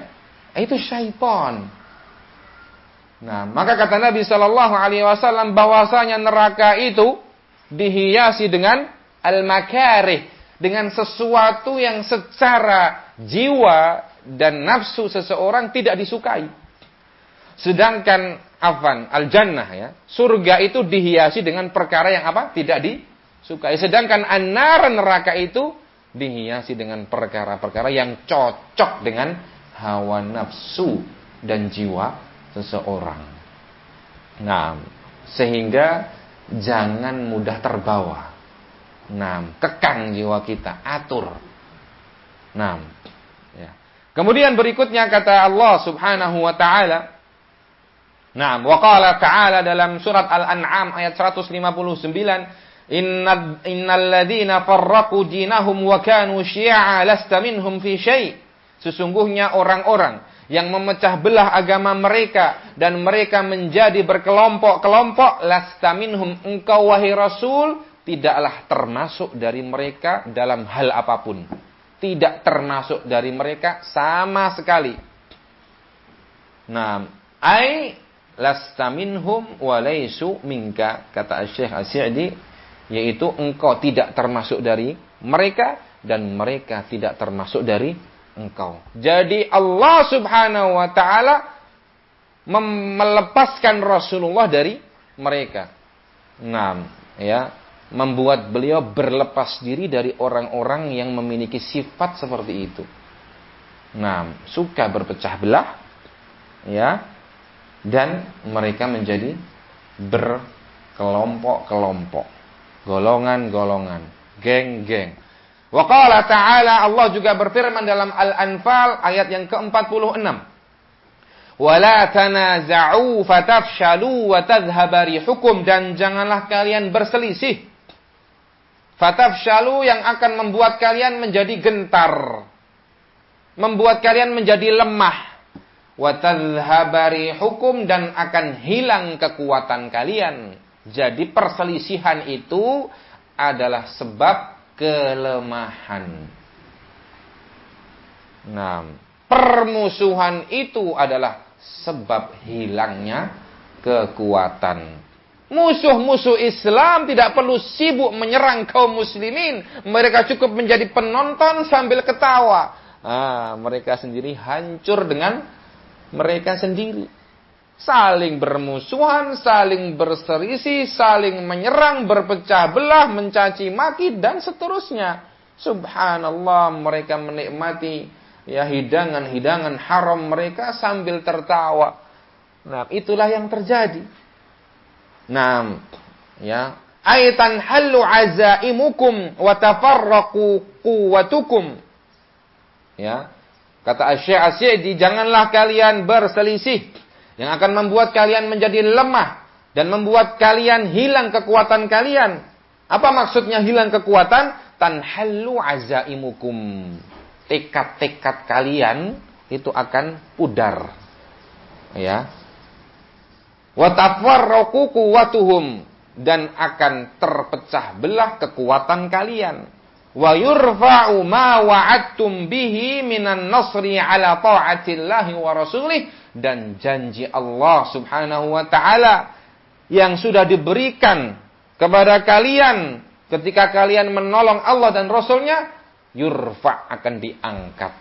Itu syaitan. Nah, maka kata Nabi Shallallahu Alaihi Wasallam bahwasanya neraka itu dihiasi dengan al-makarih, dengan sesuatu yang secara jiwa dan nafsu seseorang tidak disukai. Sedangkan al-jannah ya, surga itu dihiasi dengan perkara yang apa? Tidak disukai. Sedangkan an-nar, neraka itu dihiasi dengan perkara-perkara yang cocok dengan hawa nafsu dan jiwa seseorang. Nah, sehingga jangan mudah terbawa. Nah, kekang jiwa kita, atur. Nah, ya. Kemudian berikutnya kata Allah Subhanahu wa taala, nah, wa qala ta'ala dalam surat Al-An'am ayat 159, innal ladzina farraqu dinahum wa kanu syi'a lasta minhum fi syai'. Sesungguhnya orang-orang yang memecah belah agama mereka dan mereka menjadi berkelompok-kelompok, lasta minhum, engkau wahai Rasul tidaklah termasuk dari mereka dalam hal apapun. Tidak termasuk dari mereka sama sekali. Nah, lasta minhum wa laysu minka, kata Syekh As-Sa'di, yaitu engkau tidak termasuk dari mereka dan mereka tidak termasuk dari engkau. Jadi Allah Subhanahu wa taala melepaskan Rasulullah dari mereka. Nah, ya, membuat beliau berlepas diri dari orang-orang yang memiliki sifat seperti itu. Nah, suka berpecah belah, ya. Dan mereka menjadi berkelompok-kelompok, golongan-golongan, geng-geng. Wa qala ta'ala, Allah juga berfirman dalam Al-Anfal ayat yang ke-46. Wa la tanaza'u fatafshalu wa tadhhaba rihukum, dan janganlah kalian berselisih. Fatafshalu, yang akan membuat kalian menjadi gentar, membuat kalian menjadi lemah. Wa tadhhaba rihukum, dan akan hilang kekuatan kalian. Jadi perselisihan itu adalah sebab kelemahan. Nah, permusuhan itu adalah sebab hilangnya kekuatan. Musuh-musuh Islam tidak perlu sibuk menyerang kaum muslimin. Mereka cukup menjadi penonton sambil ketawa. Mereka sendiri hancur dengan mereka sendiri. Saling bermusuhan, saling berselisih, saling menyerang, berpecah belah, mencaci maki, dan seterusnya. Subhanallah, mereka menikmati ya hidangan-hidangan haram mereka sambil tertawa. Nah, itulah yang terjadi. Nah, ya, aitan halu azaimukum wa tafarraqu quwwatukum. Ya. Kata Syekh As-Sa'di, janganlah kalian berselisih yang akan membuat kalian menjadi lemah dan membuat kalian hilang kekuatan kalian. Apa maksudnya hilang kekuatan? Tanhallu azaimukum. Tekad-tekad kalian itu akan pudar. Ya. Wa tafarraqu quwwatuhum, dan akan terpecah belah kekuatan kalian. wa yurfa'u ma wa'adtum bihi minan nasri ala ta'atillahi wa rasulih, dan janji Allah Subhanahu wa taala yang sudah diberikan kepada kalian ketika kalian menolong Allah dan Rasulnya, yurfa' akan diangkat.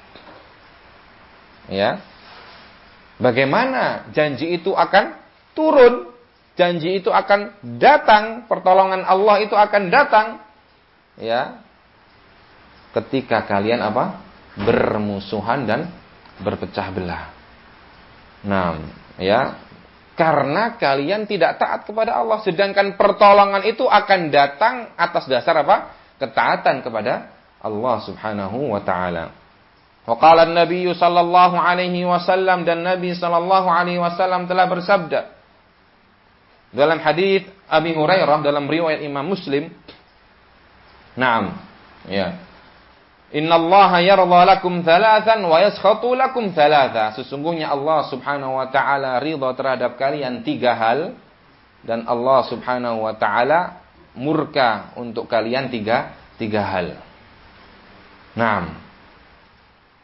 Ya. Bagaimana janji itu akan turun? Janji itu akan datang, pertolongan Allah itu akan datang. Ya. Ketika kalian apa? Bermusuhan dan berpecah belah. Nah, ya. Karena kalian tidak taat kepada Allah, sedangkan pertolongan itu akan datang atas dasar apa? Ketaatan kepada Allah Subhanahu wa taala. Wa qala an-nabiy sallallahu alaihi wasallam, dan Nabi sallallahu alaihi wasallam telah bersabda dalam hadis Abi Hurairah dalam riwayat Imam Muslim. Naam, ya. Innallaha yarda lakum thalathan wa yaskhatu lakum thalatha. Sesungguhnya Allah Subhanahu wa taala ridha terhadap kalian 3 hal, dan Allah Subhanahu wa taala murka untuk kalian 3 hal. Naam.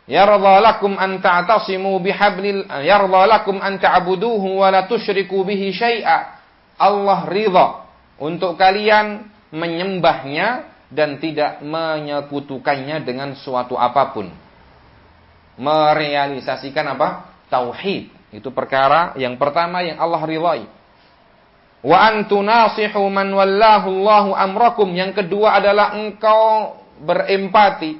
Yarda lakum an ta'tasimu bihablil, yarda lakum an ta'buduhu wa la tusyriku bihi syai'a. Allah ridha untuk kalian menyembahnya dan tidak menyekutukannya dengan suatu apapun. Merealisasikan apa? Tauhid. Itu perkara yang pertama yang Allah ridhai. Wa antu nasihu man wallahu Allahu amrakum. Yang kedua adalah engkau berempati,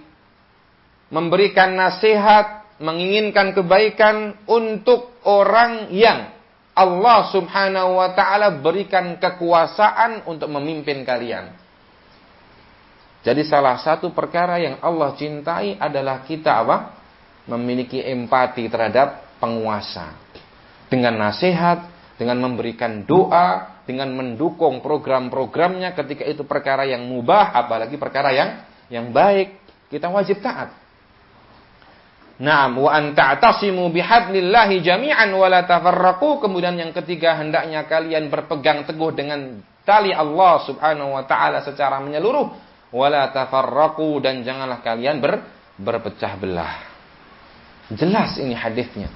memberikan nasihat, menginginkan kebaikan untuk orang yang Allah Subhanahu wa taala berikan kekuasaan untuk memimpin kalian. Jadi salah satu perkara yang Allah cintai adalah kita apa? Memiliki empati terhadap penguasa. Dengan nasihat, dengan memberikan doa, dengan mendukung program-programnya ketika itu perkara yang mubah, apalagi perkara yang baik, kita wajib taat. Naam, wa an ta'tasimu bihablillahi jami'an wa la tafarraqu. Kemudian yang ketiga, hendaknya kalian berpegang teguh dengan tali Allah Subhanahu wa taala secara menyeluruh. Wala tafarraqu, dan janganlah kalian berpecah belah. Jelas ini hadisnya.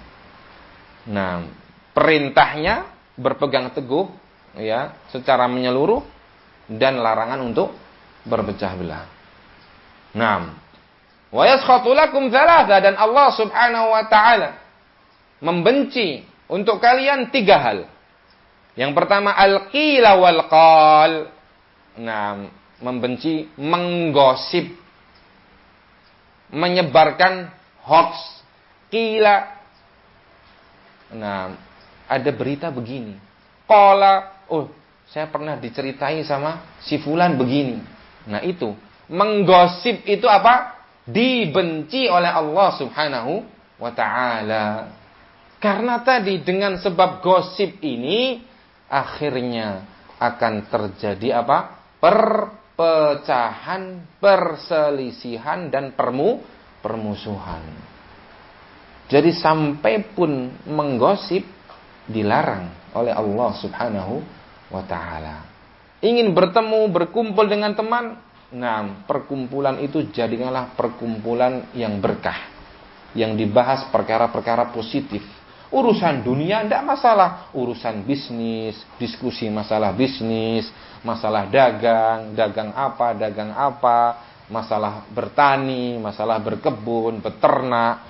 Nah, perintahnya berpegang teguh ya secara menyeluruh, dan larangan untuk berpecah belah. Nah, wa yaskhatu lakum thalatha, dan Allah Subhanahu wa taala membenci untuk kalian 3 hal. Yang pertama al-qila wal qal. Nah, membenci menggosip, menyebarkan hoax, qila. Nah, ada berita begini. Qala, oh, saya pernah diceritai sama si fulan begini. Nah, itu menggosip itu apa? Dibenci oleh Allah Subhanahu wa taala. Karena tadi dengan sebab gosip ini akhirnya akan terjadi apa? Perpecahan, perselisihan, dan permusuhan. Jadi sampai pun menggosip dilarang oleh Allah Subhanahu wa taala. Ingin bertemu, berkumpul dengan teman, nah, perkumpulan itu jadikanlah perkumpulan yang berkah, yang dibahas perkara-perkara positif. Urusan dunia tidak masalah, urusan bisnis, diskusi masalah bisnis, masalah dagang apa, masalah bertani, masalah berkebun, beternak,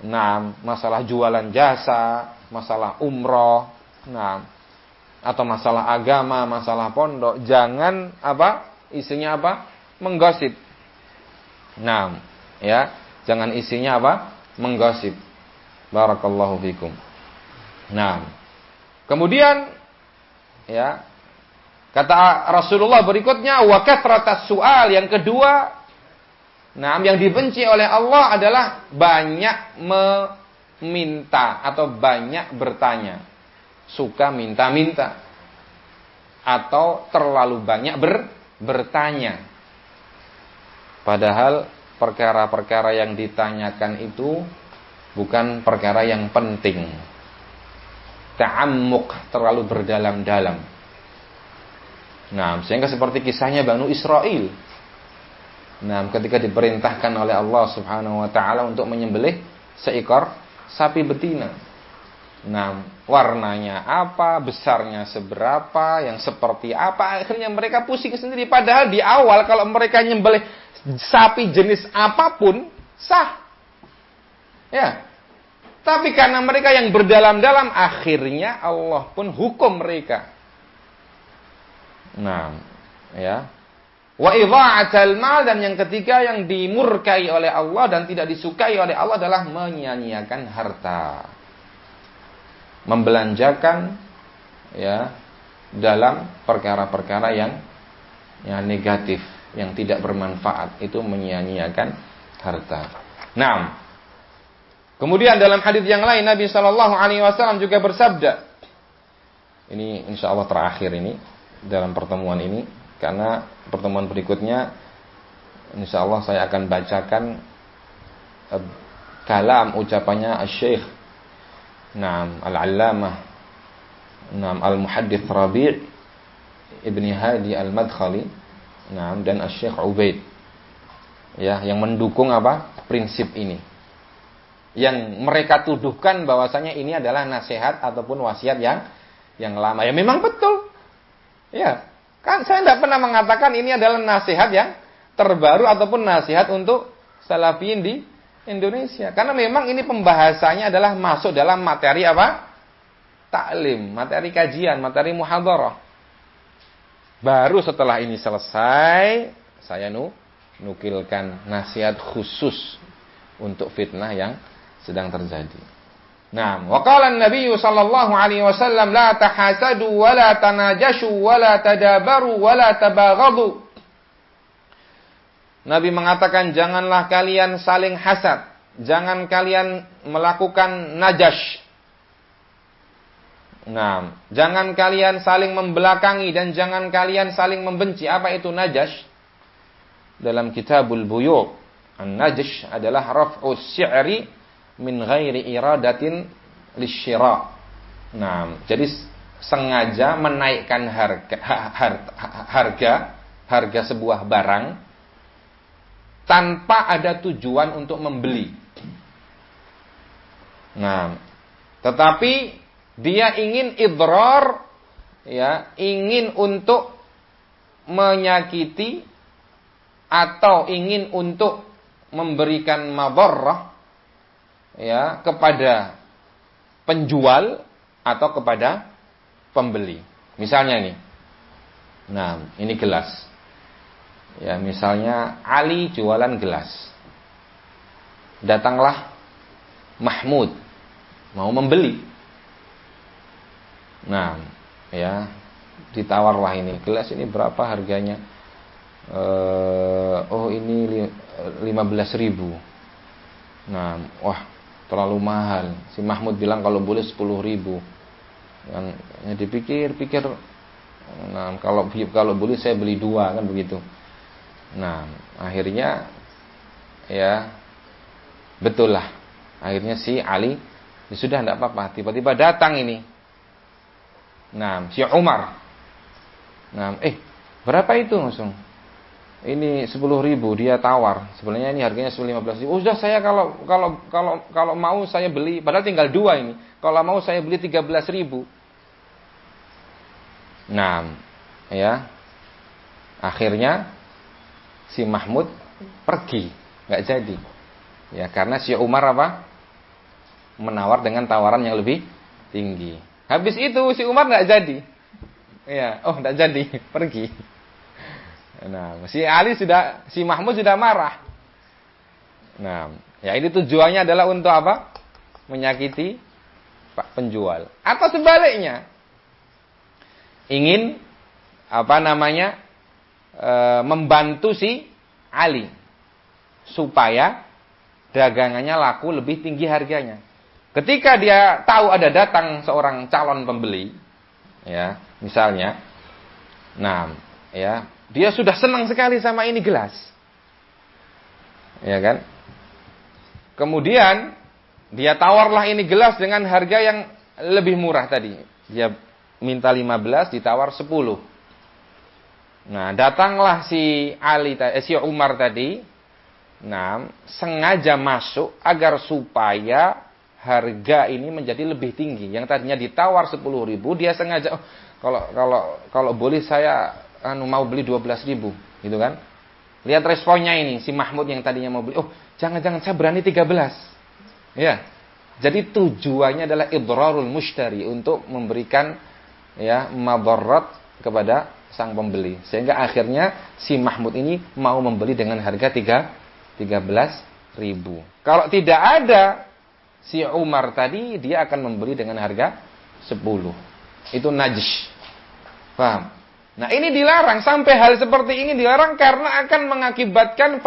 nah, masalah jualan jasa, masalah umroh, nah, atau masalah agama, masalah pondok. Jangan apa? Isinya apa? Menggosip. Nah, ya, jangan isinya apa? Menggosip. Barakallahu fikum. Nah, kemudian ya, kata Rasulullah berikutnya, wa kathratas su'al. Yang kedua, nah, yang dibenci oleh Allah adalah banyak meminta atau banyak bertanya. Suka minta-minta atau terlalu banyak bertanya. Padahal perkara-perkara yang ditanyakan itu bukan perkara yang penting. Ta'ammuk, terlalu berdalam-dalam. Nah, sehingga seperti kisahnya Banu Israel. Nah, ketika diperintahkan oleh Allah Subhanahu wa taala untuk menyembelih seekor sapi betina. Nah, warnanya apa, besarnya seberapa, yang seperti apa, akhirnya mereka pusing sendiri. Padahal di awal kalau mereka nyembelih sapi jenis apapun sah. Ya. Tapi karena mereka yang berdalam-dalam, akhirnya Allah pun hukum mereka. Nah, ya. Wa idha'atul mal, dan yang ketiga yang dimurkai oleh Allah dan tidak disukai oleh Allah adalah menyia-nyiakan harta. Membelanjakan ya dalam perkara-perkara yang negatif, yang tidak bermanfaat, itu menyia-nyiakan harta. Nah, kemudian dalam hadis yang lain Nabi sallallahu alaihi wasallam juga bersabda. Ini insyaallah terakhir ini dalam pertemuan ini. Karena pertemuan berikutnya insyaallah saya akan bacakan kalam ucapannya Asy-Syaikh Al-Allamah Al-Muhaddits Rabi' Ibn Hadi Al-Madkhali dan Asy-Syaikh Ubaid, ya, yang mendukung prinsip ini. Yang mereka tuduhkan bahwasanya ini adalah nasihat ataupun wasiat yang lama. Ya memang betul. Ya. Kan saya tidak pernah mengatakan ini adalah nasihat yang terbaru ataupun nasihat untuk salafiyin di Indonesia. Karena memang ini pembahasannya adalah masuk dalam materi taklim, materi kajian, materi muhadharah. Baru setelah ini selesai, saya nukilkan nasihat khusus untuk fitnah yang sedang terjadi. Nah, wa qala an-nabiy sallallahu alaihi wasallam la tahasadu wa la tanajashu wa la tadabaru wa la tabaghadu. Nabi mengatakan janganlah kalian saling hasad, jangan kalian melakukan najash. Nah, jangan kalian saling membelakangi dan jangan kalian saling membenci. Apa itu najash? Dalam Kitabul Buyu', an-najash adalah raf'us syi'ri min ghairi iradatin lisyira. Nah, jadi sengaja menaikkan harga sebuah barang tanpa ada tujuan untuk membeli. Nah, tetapi dia ingin idrar, ya, ingin untuk menyakiti atau ingin untuk memberikan madharrah, ya, kepada penjual atau kepada pembeli. Misalnya nih. Nah, ini gelas. Ya, misalnya Ali jualan gelas. Datanglah Mahmud mau membeli. Nah, ya, ditawarlah ini. Gelas ini berapa harganya? Ini 15.000. Nah, wah, terlalu mahal. Si Mahmud bilang kalau boleh 10.000. Yang dipikir-pikir, nah, kalau boleh saya beli 2, kan begitu. Nah, akhirnya ya betul lah. Akhirnya si Ali ya sudah tidak apa-apa. Tiba-tiba datang ini. Nah, si Umar. Nah, berapa itu langsung? Ini 10.000 dia tawar. Sebenarnya ini harganya 15.000. Sudah, saya kalau mau saya beli, padahal tinggal 2 ini. Kalau mau saya beli 13.000. Nah, ya. Akhirnya si Mahmud pergi, enggak jadi. Ya, karena si Umar menawar dengan tawaran yang lebih tinggi. Habis itu si Umar enggak jadi. Ya, enggak jadi, pergi. Nah, si Mahmud sudah marah. Nah, ya ini tujuannya adalah untuk apa? Menyakiti Pak penjual. Atau sebaliknya, ingin membantu si Ali supaya dagangannya laku lebih tinggi harganya. Ketika dia tahu ada datang seorang calon pembeli, ya, misalnya, nah, ya, dia sudah senang sekali sama ini gelas. Ya kan? Kemudian dia tawarlah ini gelas dengan harga yang lebih murah tadi. Dia minta 15, ditawar 10. Nah, datanglah si Umar tadi. Nah, sengaja masuk agar supaya harga ini menjadi lebih tinggi. Yang tadinya ditawar 10.000, dia sengaja, kalau boleh saya mau beli 12.000, gitu kan? Lihat responnya ini, si Mahmud yang tadinya mau beli, jangan-jangan saya berani 13. Ya. Jadi tujuannya adalah idrarul mushtari, untuk memberikan madarat kepada sang pembeli. Sehingga akhirnya si Mahmud ini mau membeli dengan harga 13.000. Kalau tidak ada si Umar tadi, dia akan membeli dengan harga 10. Itu najis. Paham? Nah, ini dilarang. Sampai hal seperti ini dilarang karena akan mengakibatkan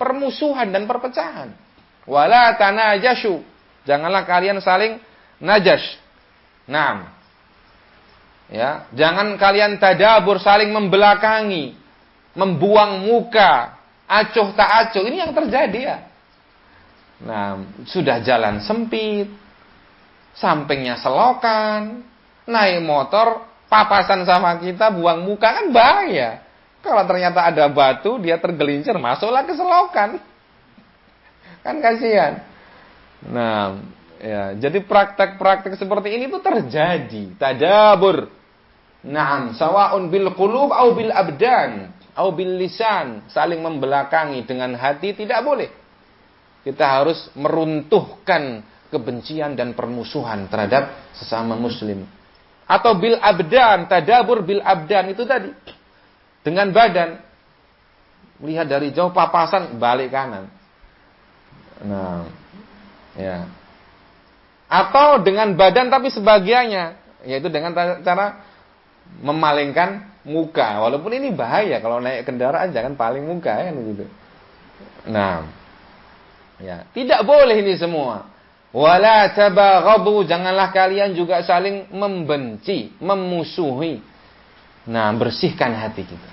permusuhan dan perpecahan. Wala tanajashu. Janganlah kalian saling najas. Nah, ya, jangan kalian tadabur, saling membelakangi, membuang muka, acuh tak acuh. Ini yang terjadi ya. Nah, sudah jalan sempit, sampingnya selokan, naik motor, papasan sama kita, buang muka, kan bahaya. Kalau ternyata ada batu, dia tergelincir, masuklah ke selokan. Kan kasihan. Nah, ya, jadi praktek-praktek seperti ini tuh terjadi. Tadabur. Naam, sawa'un bil qulub au bil abdan, au bil lisan, saling membelakangi dengan hati tidak boleh. Kita harus meruntuhkan kebencian dan permusuhan terhadap sesama muslim. Atau bil abdan, tadabur bil abdan itu tadi. Dengan badan. Lihat dari jauh, papasan, balik kanan. Nah, ya. Atau dengan badan tapi sebagiannya, yaitu dengan cara memalingkan muka. Walaupun ini bahaya, kalau naik kendaraan jangan paling muka ya gitu. Nah, ya, tidak boleh ini semua. Wala tabaghadu, janganlah kalian juga saling membenci, memusuhi. Nah, bersihkan hati kita.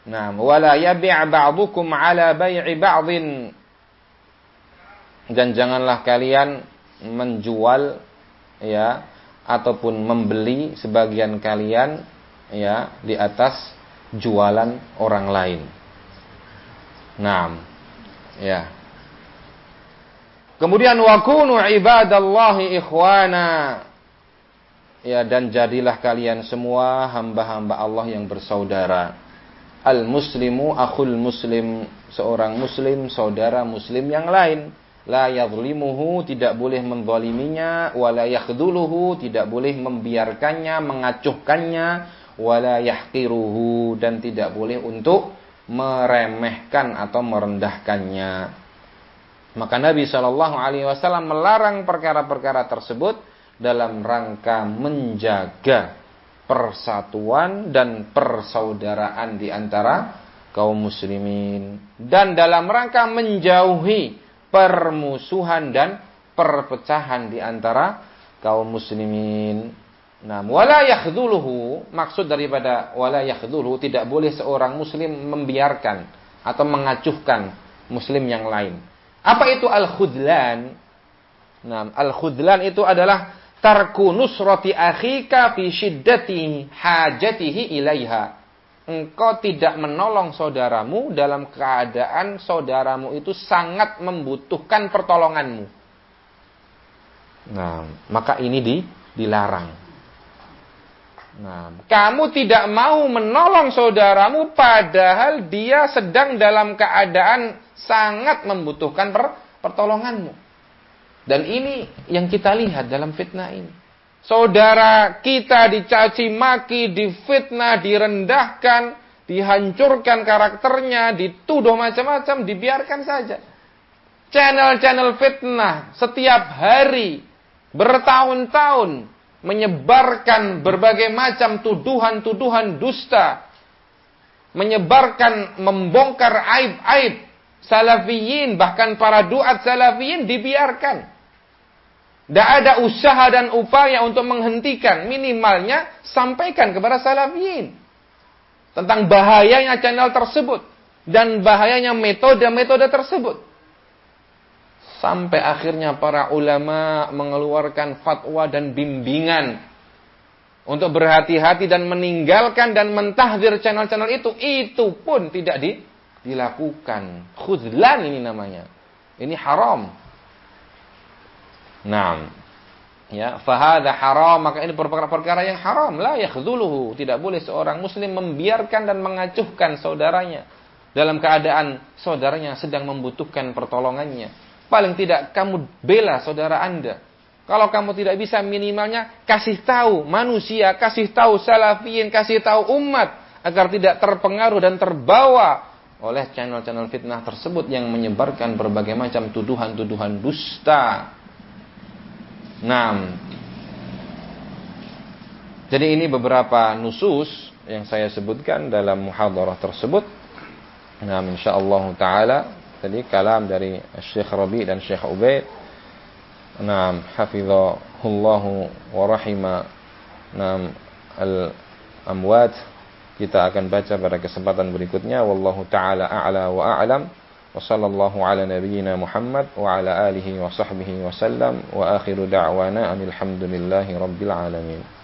Nah, wala yabi' ba'dukum 'ala bai'i ba'dhin. Dan janganlah kalian menjual ya ataupun membeli sebagian kalian ya di atas jualan orang lain. Nah, ya. Kemudian wa kunu ibadallahi ikhwana. Ya, dan jadilah kalian semua hamba-hamba Allah yang bersaudara. Al-muslimu akhul muslim, seorang muslim saudara muslim yang lain. La yadhlimuhu, tidak boleh menzaliminya, wala yakhdhuluhu, tidak boleh membiarkannya, mengacuhkannya, wala yahqiruhu, dan tidak boleh untuk meremehkan atau merendahkannya. Maka Nabi SAW melarang perkara-perkara tersebut dalam rangka menjaga persatuan dan persaudaraan di antara kaum muslimin, dan dalam rangka menjauhi permusuhan dan perpecahan di antara kaum muslimin. Nah, wala yakhdhuluhu, maksud daripada wala yakhdhuluhu, tidak boleh seorang muslim membiarkan atau mengacuhkan muslim yang lain. Apa itu al-khudlan? Nah, al-khudlan itu adalah tarku nusrati akhika fi syiddati hajatihi ilaiha. Engkau tidak menolong saudaramu dalam keadaan saudaramu itu sangat membutuhkan pertolonganmu. Nah, maka ini dilarang. Nah, kamu tidak mau menolong saudaramu padahal dia sedang dalam keadaan sangat membutuhkan pertolonganmu. Dan ini yang kita lihat dalam fitnah ini. Saudara kita dicaci maki, difitnah, direndahkan, dihancurkan karakternya, dituduh macam-macam, dibiarkan saja. Channel-channel fitnah setiap hari, bertahun-tahun, menyebarkan berbagai macam tuduhan-tuduhan dusta, menyebarkan, membongkar aib-aib salafiyin, bahkan para duat salafiyin dibiarkan. Tidak ada usaha dan upaya untuk menghentikan. Minimalnya sampaikan kepada salafiyin tentang bahayanya channel tersebut dan bahayanya metode-metode tersebut. Sampai akhirnya para ulama mengeluarkan fatwa dan bimbingan untuk berhati-hati dan meninggalkan dan mentahdzir channel-channel itu pun tidak dilakukan. Khuzlan ini namanya. Ini haram. Naam. Ya, fahadha haram, maka ini perkara-perkara yang haram, la yakhzuluhu. Tidak boleh seorang muslim membiarkan dan mengacuhkan saudaranya dalam keadaan saudaranya sedang membutuhkan pertolongannya. Paling tidak kamu bela saudara Anda. Kalau kamu tidak bisa, minimalnya kasih tahu manusia, kasih tahu salafiyin, kasih tahu umat agar tidak terpengaruh dan terbawa oleh channel-channel fitnah tersebut yang menyebarkan berbagai macam tuduhan-tuduhan dusta. Nah, jadi ini beberapa nusus yang saya sebutkan dalam muhadharah tersebut. Nah, insyaallah taala tadi kalam dari Syekh Rabi dan Syekh Ubaid. Naam, hafizahullahu wa rahima. Naam, al-amwat. Kita akan baca pada kesempatan berikutnya. Wallahu taala a'la wa a'lam. Wa sallallahu ala nabiyyina Muhammad wa ala alihi wa sahbihi wa sallam. Wa akhiru da'wana alhamdulillahi rabbil alamin.